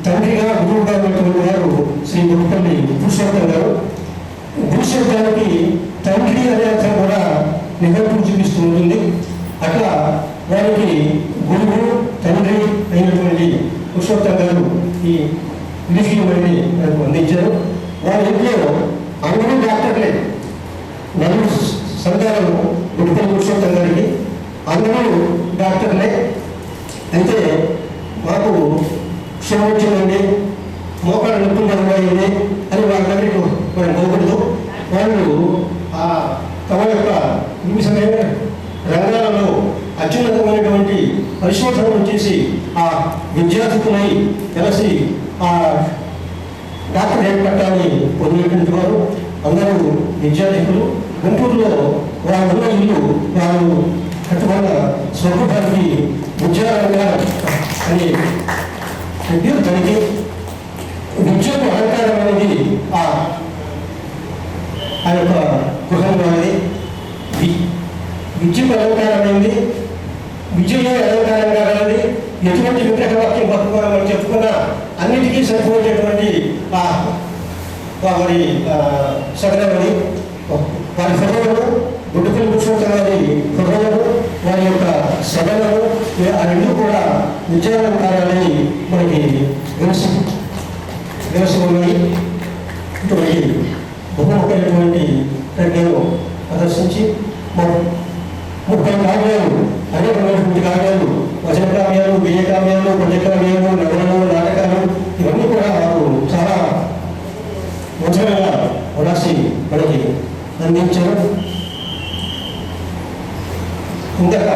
తండ్రిగా గురువుగా ఉన్నటువంటి వారు శ్రీ బొడ్డుపల్లి పురుషోత్తం గారు. భూశబ్దానికి తండ్రి అనే అర్థం కూడా నిఘంటువు చూపిస్తూ ఉంటుంది. అట్లా వారికి గురువు తండ్రి అయినటువంటి పురుషోత్తం గారు గారు ఈ లిఖితం అనేది మనకు అందించారు. వారి ఇంట్లో అందరూ డాక్టర్లే, నలుగురు సంతానము గుడిపల్లి పురుషోత్తం గారికి అందరూ డాక్టర్లే. అయితే మాకు క్షేమం వచ్చిందండి, మోకాళ్ళ నొప్పి జరగబోయింది అని వాళ్ళ దగ్గరికి మనం పోకూడదు. వాళ్ళు తమ యొక్క నిమిషమైన రంగాలలో అత్యున్నతమైనటువంటి పరిశోధనలు చేసి ఆ విద్యార్థులై కలిసి ఆ డాక్టరేట్ పట్టాన్ని పొందినటువంటి వారు అందరూ విద్యార్థులు. గుంటూరులో వారు ఉన్న ఇల్లు వారు కట్టుకున్న స్వరూపానికి విద్యారంగా అని పేరు దానికి విద్యకు అలంకారం అనేది ఆ యొక్క గృహంలో అనేది విద్యకు అలంకారమైంది, విద్యలో అలంకారంగా కలది. ఎటువంటి విగ్రహవాక్యం పట్టుకోవాలని చెప్పుకున్న అన్నిటికీ సరిపోయేటటువంటి వారి సగరమని వారి హృదయము, గుడ్డపల్లి పురుషోత్తం గారి హృదయము, వారి యొక్క సగరము ఆ రెండు కూడా విద్యాలంకారాలని మనకి తెలుసుకున్నాయి. ఇటువంటి బహుముఖమైనటువంటి ప్రజ్ఞను ప్రదర్శించి 30 కావ్యాలు, అనేకమైనటువంటి కావ్యాలు, వచన కావ్యాలు, గేయ కావ్యాలు, పద్య కావ్యాలు, నవలలు, నాటకాలు ఇవన్నీ కూడా వారు చాలా వచనంగా రాసి మనకి అందించారు. ఇంతక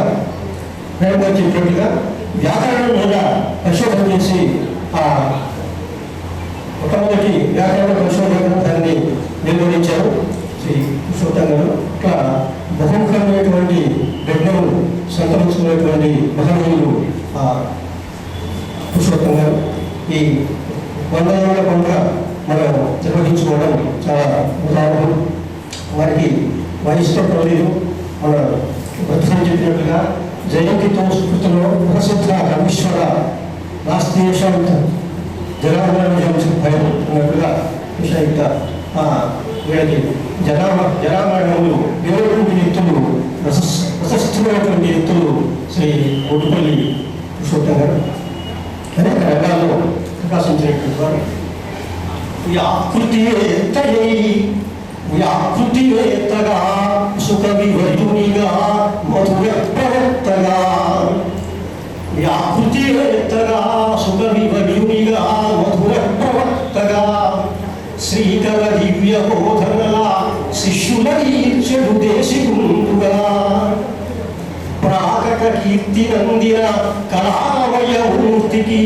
ప్రయోగం చెప్పినట్టుగా వ్యాకరణం మీద పరిశోధన చేసి మొట్టమొదటి వ్యాకరణ పరిశోధన గ్రంథాన్ని నిర్వహించారు శ్రీ పురుషోత్తం గారు. ఇట్లా బహుముఖమైనటువంటి విజ్ఞానం సంతరించుకున్నటువంటి మహనీయులు పురుషోత్తం గారు. ఈ 100 ఏళ్ల పండుగ మనం నిర్వహించుకోవడం చాలా ఉదాహరణ. వారికి వయసుతో పర్లేదు. మన భద్రం చెప్పినట్టుగా జయంతితో స్మృతిలో ప్రసిద్ధ కవీశ్వర రాష్ట్రీయ భయం అన్నట్టుగా విషయుక్త వీళ్ళకి జనామరణములు ఎవరైనటువంటి వ్యక్తులు, ప్రశస్తమైనటువంటి వ్యక్తులు శ్రీ కోటిపల్లి పురుషోత్తం గారు అనేక రంగాల్లో ప్రకాశించినటువంటి వారు. వ్యాకృతివేత్తగా సుఖవివర్యునిగా మధుర ప్రవక్తగా, వ్యాకృతివేత్తగా సుఖవివర్యునిగా మధుర ప్రవక్తగా, శ్రీకర దివ్య బోధనల శిష్యుల ఈర్చెడు దేశికుండుగా, ప్రాకట కీర్తి నందిన కళామయ మూర్తికి,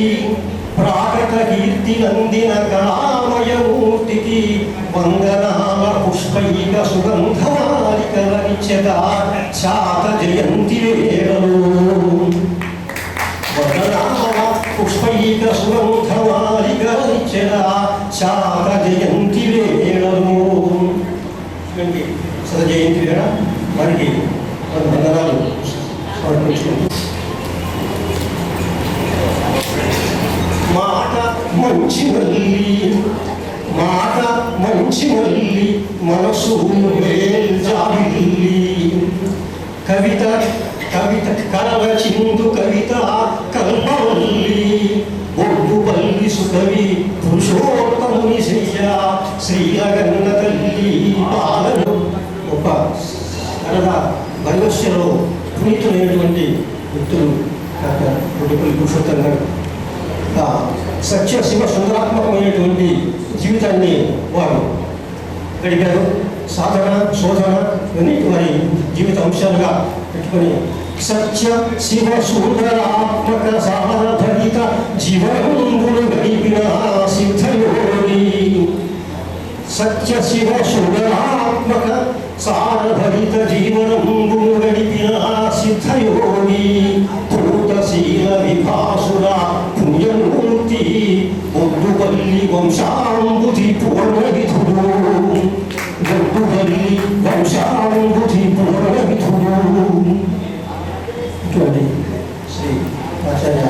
ప్రాకట కీర్తి నందిన కళామయ మూర్తికి వందనాల పుష్పైక సుగంధమాలికలనిచ్చగా శాత జయంతి వేళలు, వందనాల పుష్పైక సుగంధమాలికలనిచ్చగా శాత జయంతి వేళలు. సత జయంతి వేళ వారికి వందనాలు సమర్పించుకుంటాం. మాట మంచి మల్లి, మాట మంచి మల్లి, మనసు జాబిల్లి, కవిత కవిత కలవ చిందు కవిత కల్పవల్లి, బొడ్డుపల్లి సుకవి పురుషోత్తముని శయ్య శ్రీలగన్న తల్లి పాలను. ఒక కన్నడ భైరస్యలో పునీతులైనటువంటి వ్యక్తులు డాక్టర్ బొడ్డుపల్లి పురుషోత్తం గారు సత్య శివ సుందరాత్మకమైనటువంటి జీవితాన్ని వారు గడిపారు. సాధన శోధన ఇవన్నీ వారి జీవిత అంశాలుగా పెట్టుకొని సత్య శివ సుందరాత్మక సారభరిత జీవనంబులు గడిపిన సిద్ధయోగి, సత్య శివ సుందరాత్మక సారభరిత జీవనంబులు గడిపిన సిద్ధయోగి, భూతశీల విభాసుర పుణ్యమూర్తి బొడ్డుపల్లి వంశాంబుధి పూర్ణవిధుడు, బొడ్డుపల్లి వంశాంబుధి పూర్ణవిధుడు. ఇటువంటి శ్రీ ఆచార్య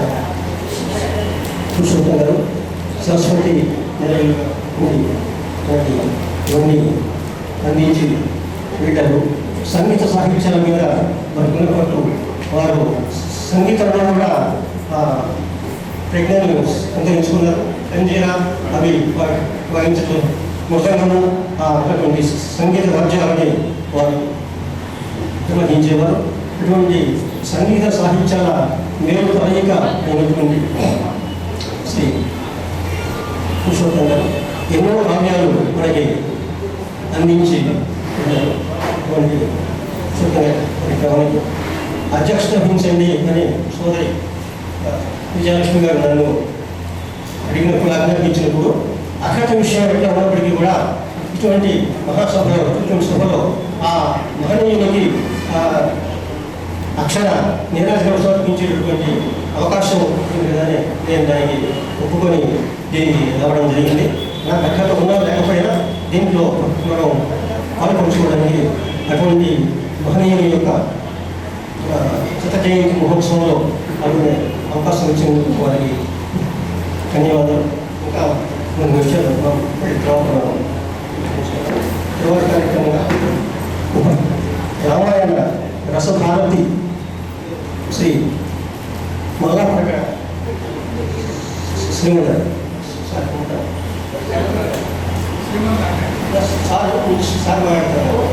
పురుషోత్తం గారు సరస్వతి ఇవన్నీ అందించి వీళ్ళను సంగీత సాహిత్యాల మీద మనకున్నప్పుడు వారు సంగీతంలో కూడా ప్రజ్ఞను సంతరించుకున్నారు. అంజీరా అవి వాయించడం ముఖంగా అటువంటి సంగీత వాద్యాలని వారు నిర్వహించేవారు. ఇటువంటి సంగీత సాహిత్యాల మేలు కలయిక అయినటువంటి శ్రీ పురుషోత్తం గారు ఎన్నో కావ్యాలు మనకి అందించి ఇటువంటి పురుషోత్తం గారి అధ్యక్షత వహించండి అని సోదరి విజయలక్ష్మి గారు నన్ను అడిగినప్పుడు ఆజ్ఞాపించినప్పుడు అఖండ విషయం ఎట్లా ఉన్నప్పటికీ కూడా ఇటువంటి మహాసభలో ఇటువంటి సభలో ఆ మహనీయునికి అక్షర నీరాజనం సమర్పించేటటువంటి అవకాశం ఉంటుంది కదని నేను దానికి ఒప్పుకొని దీనికి రావడం జరిగింది. నాకు అక్కడ ఉన్నా లేకపోయినా దీంట్లో మనం పాల్పంచుకోవడానికి అటువంటి మహనీయుని యొక్క శత జయంతి మహోత్సవంలో పాల్గొనే అవకాశం ఇచ్చినందుకు వారికి ధన్యవాదాలు. ఇంకా కొన్ని విషయాలు తరువాత కార్యక్రమంగా రామాయణ రసభారతి శ్రీ మల్లాప్రక శ్రీమతి సార్ మాట్లాడతారు.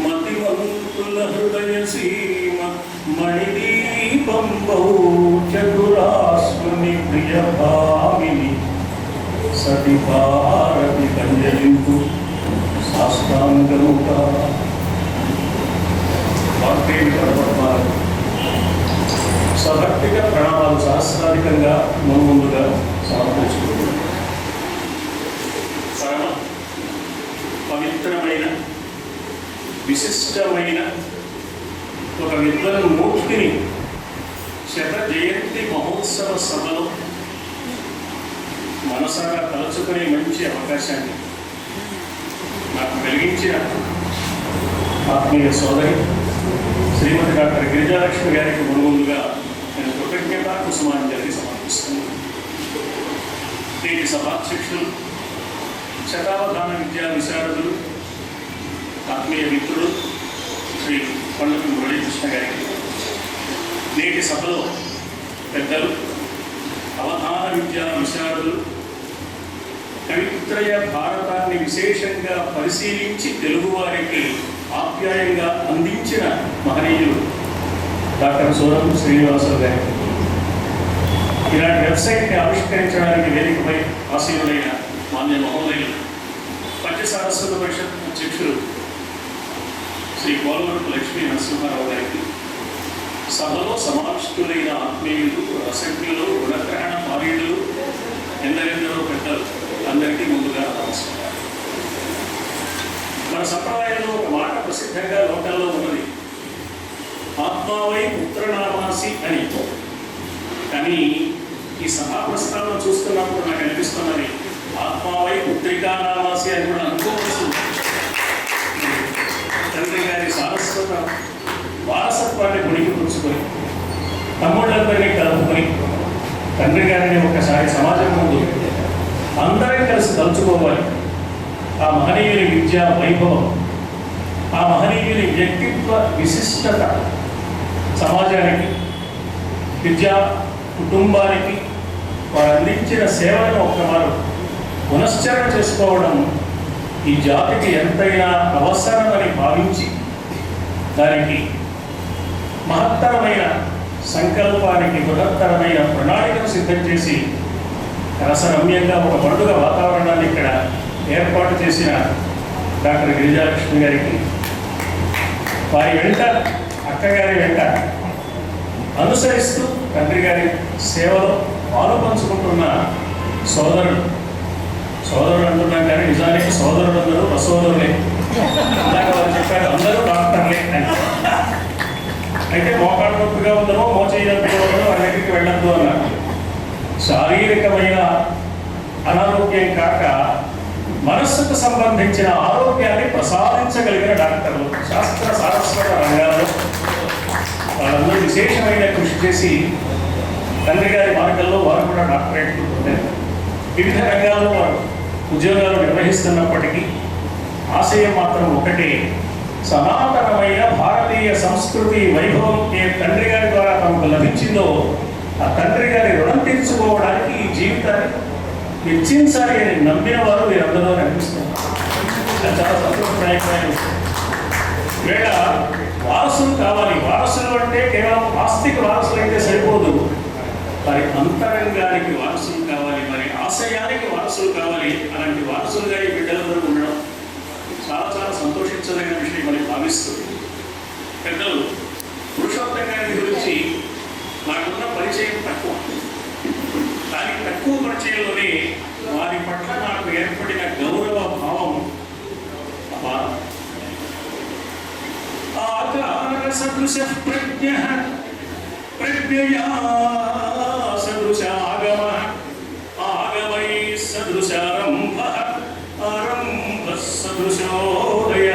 మతివంతుల హృదయ సీమ మణిదీపంబౌ చతురాస్ముని ప్రియ భామిని సతి భారతి కంజలింపు శాస్త్రాంగముగా సభక్తిగా ప్రణామాలు శాస్త్రాధికంగా ముందుగా సమర్పించుకుంటున్నాం. పరమ పవిత్రమైన విశిష్టమైన ఒక విద్వన్ మూర్తిని శత జయంతి మహోత్సవ సభలో మనసారా తలుచుకునే మంచి అవకాశాన్ని నాకు కలిగించిన ఆత్మీయ సోదరి శ్రీమతి డాక్టర్ గిరిజాలక్ష్మి గారికి ముందుగా నేను కృతజ్ఞతా కుసుమాంజలి సమర్పిస్తున్నాను. నేటి సభాధ్యక్షులు శతావధాన విద్యా విశారదులు ఆత్మీయ మిత్రుడు శ్రీ కొండపల్లి మురళీకృష్ణ గారికి, నేటి సభలో పెద్దలు అవధాన విద్యా విశారదులు కవిత్రయ భారతాన్ని విశేషంగా పరిశీలించి తెలుగువారికి ఆప్యాయంగా అందించిన మహనీయులు డాక్టర్ సూరం శ్రీనివాసరావు గారికి, ఇలాంటి వెబ్సైట్ని ఆవిష్కరించడానికి వేదికపై ఆశీనులైన మాన్య మహోదయులు పంచ సారస్వత పరిషత్ అధ్యక్షులు శ్రీ కోలవరపు లక్ష్మీ నరసింహారావు గారికి, సభలో సమావిష్టులైన ఆత్మీయులు, రసజ్ఞులు, గుణగ్రహణ మారీయులు, ఎందరెందరో పెద్దలు అందరికీ ముందుగా నమస్కారం. మన సంప్రదాయంలో ఒక మాట ప్రసిద్ధంగా లోకంలో ఉన్నది, ఆత్మావై పుత్రనామాసి అని. కానీ ఈ సభా ప్రస్థానం చూస్తున్నప్పుడు నాకు అనిపిస్తున్నది ఆత్మావై పుత్రికానామాసి అని కూడా అనుకోవలసింది. తండ్రి గారి సారస్వత వారసత్వాన్ని గుడికి పుచ్చుకొని తమ్ముళ్ళందరినీ కలుపుకొని తండ్రి గారిని ఒకసారి సమాజం ముందు అందరం కలిసి తలుచుకోవాలి. ఆ మహనీయుని విద్యా వైభవం, ఆ మహనీయుని వ్యక్తిత్వ విశిష్టత సమాజానికి, విద్యా కుటుంబానికి వారు అందించిన సేవలను ఒక్కమారు పునశ్చరణ చేసుకోవడం ఈ జాతికి ఎంతైనా అవసరమని భావించి దానికి మహత్తరమైన సంకల్పానికి బృహత్తరమైన ప్రణాళికను సిద్ధం చేసి రసరమ్యంగా ఒక పండుగ వాతావరణాన్ని ఇక్కడ ఏర్పాటు చేసిన డాక్టర్ గిరిజాలక్ష్మి గారికి, వారి వెంట అక్కగారి వెంట అనుసరిస్తూ తండ్రి గారి సేవలో పాలు పంచుకుంటున్న సోదరుడు అంటున్నాం కానీ నిజానికి సోదరులందరూ అసోదరులే. అలాగే వారు చెప్పారు అందరూ డాక్టర్లే అని. అయితే మోకాడు నొప్పిగా ఉందనో మోచేయి నొప్పిగా ఉందనో వారి దగ్గరికి వెళ్ళద్దు అన్నారు. శారీరకమైన అనారోగ్యం కాక మనస్సుకు సంబంధించిన ఆరోగ్యాన్ని ప్రసాదించగలిగిన డాక్టర్లు శాస్త్ర సారస్వత రంగాల్లో వాళ్ళందరూ విశేషమైన కృషి చేసి తండ్రి గారి మార్గంలో వారు కూడా డాక్టరేట్లు పొందారు. వివిధ రంగాల్లో వారు ఉద్యోగాలు నిర్వహిస్తున్నప్పటికీ ఆశయం మాత్రం ఒకటే, సనాతనమైన భారతీయ సంస్కృతి వైభవం ఏ తండ్రి గారి ద్వారా తమకు లభించిందో ఆ తండ్రి గారి రుణం తీర్చుకోవడానికి ఈ జీవితాన్ని వెచ్చించాలి అని నమ్మిన వారు వీరందరూ అనిపిస్తున్నారు. చాలా సంతోషదాయకమైన విషయం. వేళ వారసులు కావాలి. వారసులు అంటే కేవలం ఆస్తికి వారసులు అయితే సరిపోదు, వారి అంతరంగానికి వారసులు కావాలి, వారి ఆశయానికి వారసులు కావాలి. అలాంటి వారసులుగా ఈ బిడ్డలందరూ ఉండడం చాలా చాలా సంతోషించదగిన విషయం అని భావిస్తుంది. పెద్దలు పురుషోత్తం గారి గురించి నాకున్న పరిచయం తక్కువ, కానీ తక్కువ పరిచయంలోనే వారి పట్ల నాకు ఏర్పడిన గౌరవ భావం అపారం. ఆకార సదృశ ప్రజ్ఞ ప్రజ్ఞయా సదృశ ఆగమ ఆగమై సదృశారంభ ఆరంభ సదృశోదయ.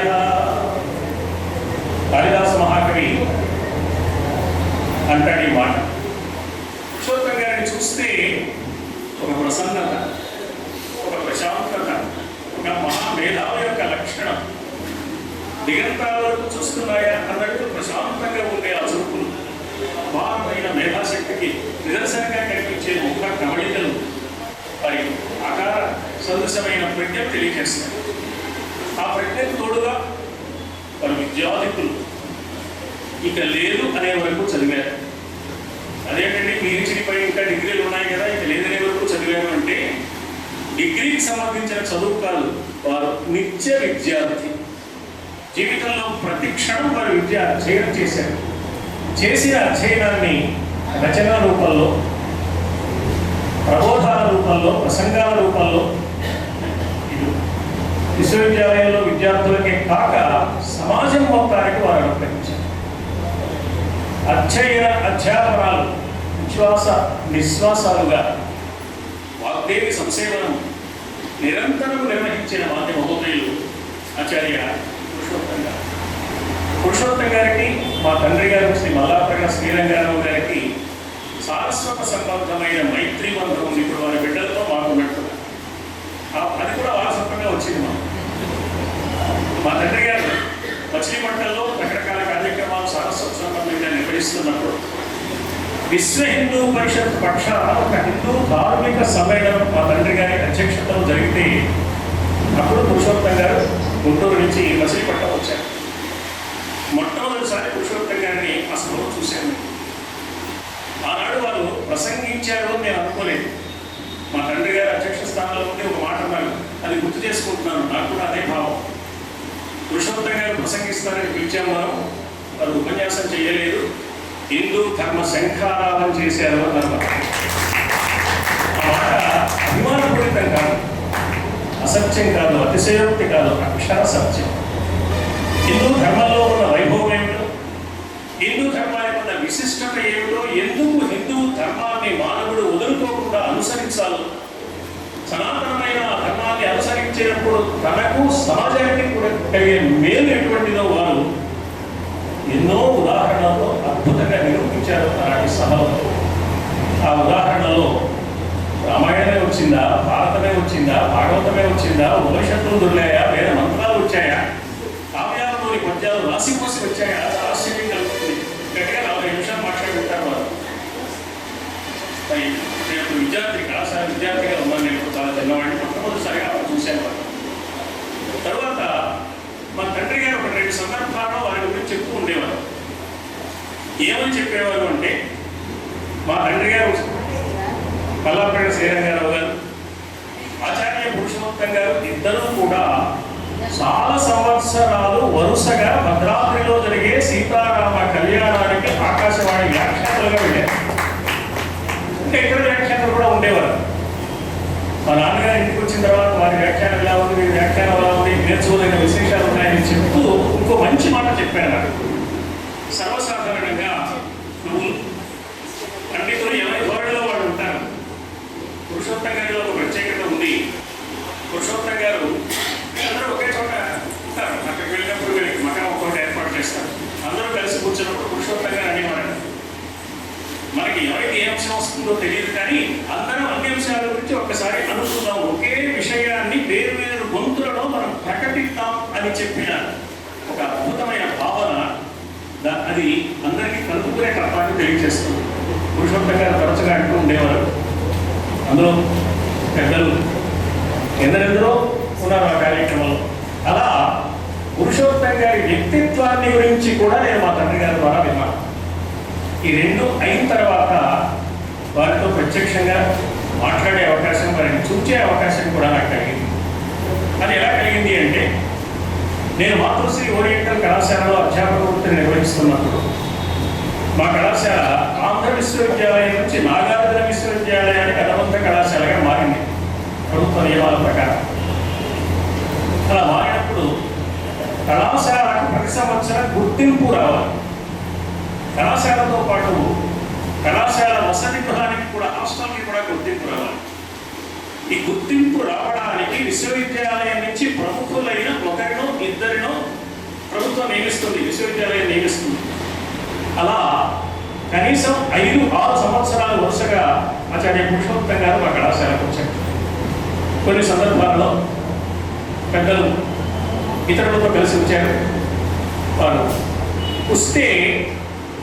కాళిదాస మహాకవి అంటాడు ఈ మాట. పురుషోత్తం గారిని చూస్తే ఒక ప్రసన్నత, ఒక ప్రశాంతత, ఒక మహామేధావి యొక్క లక్షణం. దిగంతాల వరకు చూస్తున్నాయా అన్నట్టు ప్రశాంతంగా ఉండే ఆ చూపులు, అపారమైన మేధాశక్తికి నిదర్శనంగా కనిపించే ముఖ కవళికలు, మరి ఆకార సదృశమైన ప్రజ్ఞ తెలియజేస్తారు. ఆ ప్రజ్ఞకు తోడుగా వారి విద్యాధికులు ఇక లేదు అనే వరకు చదివారు. అదేంటండి పీహెచ్డీపై ఇంకా డిగ్రీలు ఉన్నాయి కదా, ఇక లేదనే వరకు చదివారు అంటే డిగ్రీకి సంబంధించిన చదువు కాదు, వారు నిత్య విద్యార్థి. జీవితంలో ప్రతి క్షణం వారు అధ్యయనం చేశారు. చేసిన అధ్యయనాన్ని రచనా రూపంలో, ప్రబోధాల రూపంలో, ప్రసంగాల రూపంలో విశ్వవిద్యాలయంలో విద్యార్థులకే కాక సమాజం మొత్తానికి వారు అనుగ్రహించారు. అధ్యయన అధ్యాపనాలు విశ్వాస నిశ్వాసాలుగా వాగ్దేవి సంసేవనం నిరంతరం నిర్వహించిన మాధ్య మహోదయులు ఆచార్య పురుషోత్తం గారికి, మా తండ్రి గారు శ్రీ మల్లాప్రగడ శ్రీరంగారావు గారికి సారస్వత సంబంధమైన మైత్రి బంధం ఉంది. ఇప్పుడు వారి బిడ్డలతో మాకున్నట్టుగా అది కూడా వారసత్వంగా వచ్చింది. మా తండ్రి గారు మచిలీపట్నంలో రకరకాల కార్యక్రమాలు సారస్వత సంబంధంగా నిర్వహిస్తున్నప్పుడు విశ్వ హిందూ పరిషత్ పక్షాన ఒక హిందూ ధార్మిక సమ్మేళనం మా తండ్రి గారి అధ్యక్షతలో జరిగితే అప్పుడు పురుషోత్తం గారు గుంటూరు నుంచి మచిలీపట్నం వచ్చారు. మొట్టమొదటిసారి పురుషోత్తం గారిని ఆ సభలో చూశాను. ఆనాడు వారు ప్రసంగించారు అని నేను అనుకోలేదు. మా తండ్రి గారి అధ్యక్ష స్థానంలో ఉంటే ఒక మాట అన్నారు, అది గుర్తు చేసుకుంటున్నాను. నాకు కూడా అదే భావం. పురుషోత్తం గారు ప్రసంగిస్తారని పిలిచాము, వారు ఉపన్యాసం చేయలేదు, హిందూ ధర్మ శంఖారావం చేశారు అన్నారు. ఆ మాట అభిమానపూరితం కాదు, అసత్యం కాదు, అతిశయోక్తి కాదు, అక్షర సత్యం. హిందూ ధర్మంలో ఉన్న వైభవం ఏమిటో, హిందూ ధర్మానికి ఉన్న విశిష్టత ఏమిటో, ఎందుకు హిందూ ధర్మాన్ని మానవుడు వదులుకోకుండా అనుసరించాలో, సనాతనమైన ధర్మాన్ని అనుసరించినప్పుడు తనకు సమాజానికి కూడా కలిగే మేలు ఎటువంటిదో వారు ఎన్నో ఉదాహరణలతో అద్భుతంగా నిరూపించారు అలాంటి సభలో. ఆ ఉదాహరణలో రామాయణమే వచ్చిందా, భారతమే వచ్చిందా, భాగవతమే వచ్చిందా, ఉపనిషత్తులు దొరికాయా, వేద మంత్రాలు వచ్చాయా, కావ్యాలలోని పద్యాలు రాసిపోసి వచ్చాయా, ఆశ్చర్యం కలుగుతుంది. గట్టిగా 40 నిమిషాలు మాట్లాడుకుంటారు వారు. నేను విద్యార్థి, కళాశాల విద్యార్థిగా ఉన్నాను. నేను చాలా చిన్నవాడిని, మొట్టమొదటిసారిగా చూశాను వారు. తర్వాత మా తండ్రి గారు ఒక 2 సందర్భాల్లో వారి గురించి చెప్తూ ఉండేవారు. ఏమని చెప్పేవారు అంటే, మా తండ్రి గారు మల్లాప్రగడ శ్రీరంగారావు గారు, ఆచార్య పురుషోత్తం గారు ఇద్దరూ కూడా చాలా సంవత్సరాలు వరుసగా భద్రాద్రిలో జరిగే సీతారామ కళ్యాణానికి ఆకాశవాణి వ్యాఖ్యాతలుగా వెళ్ళారు. ఇంకా ఇతర వ్యాఖ్యాతలు కూడా ఉండేవారు. మా నాన్నగారు ఇంటికి వచ్చిన తర్వాత వారి వ్యాఖ్యానం ఎలా ఉంది, వీరి వ్యాఖ్యానం ఎలా ఉంది, నేర్చుకోదగిన విశేషాలు ఉన్నాయని చెప్తూ ఇంకో మంచి మాట చెప్పారు నాకు. సర్వసాధారణంగా పండితులు ఎవరి ధోరణిలో వాళ్ళు ఉంటారు. పురుషోత్తం గారిలో ఒక ప్రత్యేకత ఉంది. పురుషోత్తం గారు అందరూ ఒకే చోట ఉంటారు. అక్కడికి వెళ్ళినప్పుడు వీళ్ళకి మకా ఒక్కొక్కటి ఏర్పాటు చేస్తారు. అందరూ కలిసి కూర్చున్నప్పుడు పురుషోత్తం గారు అనేవారు, మనకి ఎవరికి ఏ అంశం వస్తుందో చూస్తున్నాం. ఒకే విషయాన్ని వేరు వేరు గొంతులలో మనం ప్రకటిస్తాం అని చెప్పిన ఒక అద్భుతమైన భావన అది అందరికీ కలుపుకునే తత్వాన్ని తెలియజేస్తుంది. పురుషోత్తం గారు తరచుగా అంటూ ఉండేవారు, అందులో పెద్దలు ఎందరెందరో ఉన్నారు ఆ కార్యక్రమంలో. అలా పురుషోత్తం గారి వ్యక్తిత్వాన్ని గురించి కూడా నేను మా తండ్రి గారి ద్వారా విన్నాను. ఈ రెండు అయిన తర్వాత వారితో ప్రత్యక్షంగా మాట్లాడే అవకాశం, వారిని చూచే అవకాశం కూడా నాకు కలిగింది. అది ఎలా కలిగింది అంటే, నేను మాతృశ్రీ ఓరియంటల్ కళాశాలలో అధ్యాపక వృత్తిని నిర్వహిస్తున్నప్పుడు మా కళాశాల ఆంధ్ర విశ్వవిద్యాలయం నుంచి నాగార్జున విశ్వవిద్యాలయానికి అనుబంధ కళాశాలగా మారింది ప్రభుత్వ నియమాల ప్రకారం. అలా మారినప్పుడు కళాశాలకు ప్రతి సంవత్సరం గుర్తింపు రావాలి. కళాశాలతో పాటు కళాశాల వసతి గృహానికి కూడా, హాస్టల్కి కూడా గుర్తింపు రావాలి. ఈ గుర్తింపు రావడానికి విశ్వవిద్యాలయం నుంచి ప్రముఖులైన ఒకరినో ఇద్దరినో ప్రభుత్వం నియమిస్తుంది, విశ్వవిద్యాలయం నియమిస్తుంది. అలా కనీసం 5-6 సంవత్సరాలు వరుసగా ఆచార్య పురుషోత్తం గారు మా కళాశాలకు వచ్చారు. కొన్ని సందర్భాల్లో పెద్దలు ఇతరులతో కలిసి వచ్చారు. వారు వస్తే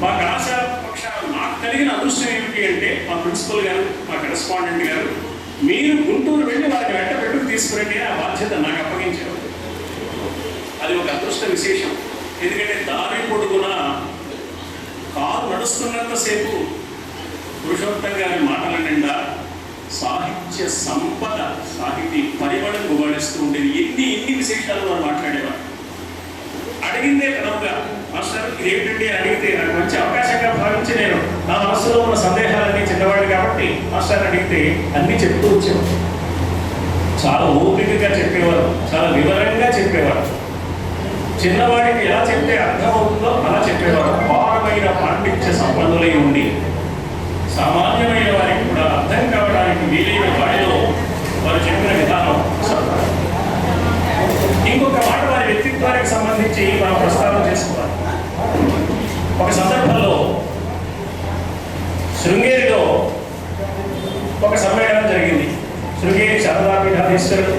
మా కళాశాల పక్షాన నాకు కలిగిన అదృష్టం ఏమిటి అంటే, మా ప్రిన్సిపల్ గారు, మా కరెస్పాండెంట్ గారు, మీరు గుంటూరు వెళ్ళి వారిని వెంట పెట్టుకు తీసుకురండి ఆ బాధ్యత నాకు అప్పగించారు. అది ఒక అదృష్ట విశేషం. ఎందుకంటే దారి పొడుగున కారు నడుస్తున్నంతసేపు పురుషోత్తం గారి మాటల నిండా సాహిత్య సంపద, సాహితీ పరిమళం గుబాడిస్తూ ఉండేది. ఎన్ని విశేషాలు వారు మాట్లాడేవారు. అడిగిందే కనుక మాస్టర్ ఇదేమిటండి అని అడిగితే నాకు మంచి అవకాశంగా భావించి నేను నా మనసులో ఉన్న సందేహాలన్నీ చిన్నవాడు కాబట్టి మాస్టర్ అడిగితే అన్నీ చెప్తూ వచ్చేవారు. చాలా ఓపికగా చెప్పేవారు, చాలా వివరంగా చెప్పేవారు. చిన్నవాడికి ఎలా చెప్తే అర్థమవుతుందో అలా చెప్పేవారు. అపారమైన పాండిత్య సంపన్నులై ఉండి సామాన్యమైన వారికి కూడా అర్థం కావడానికి వీలైన వారిలో వారు చెప్పిన విధానం. ఇంకొక మాట వారి వ్యక్తిత్వానికి సంబంధించి మనం ప్రస్తావన చేసుకోవాలి. ఒక సందర్భంలో శృంగేరిలో ఒక సమ్మేళనం జరిగింది. శృంగేరి శారదాపీఠాధీశ్వరుడు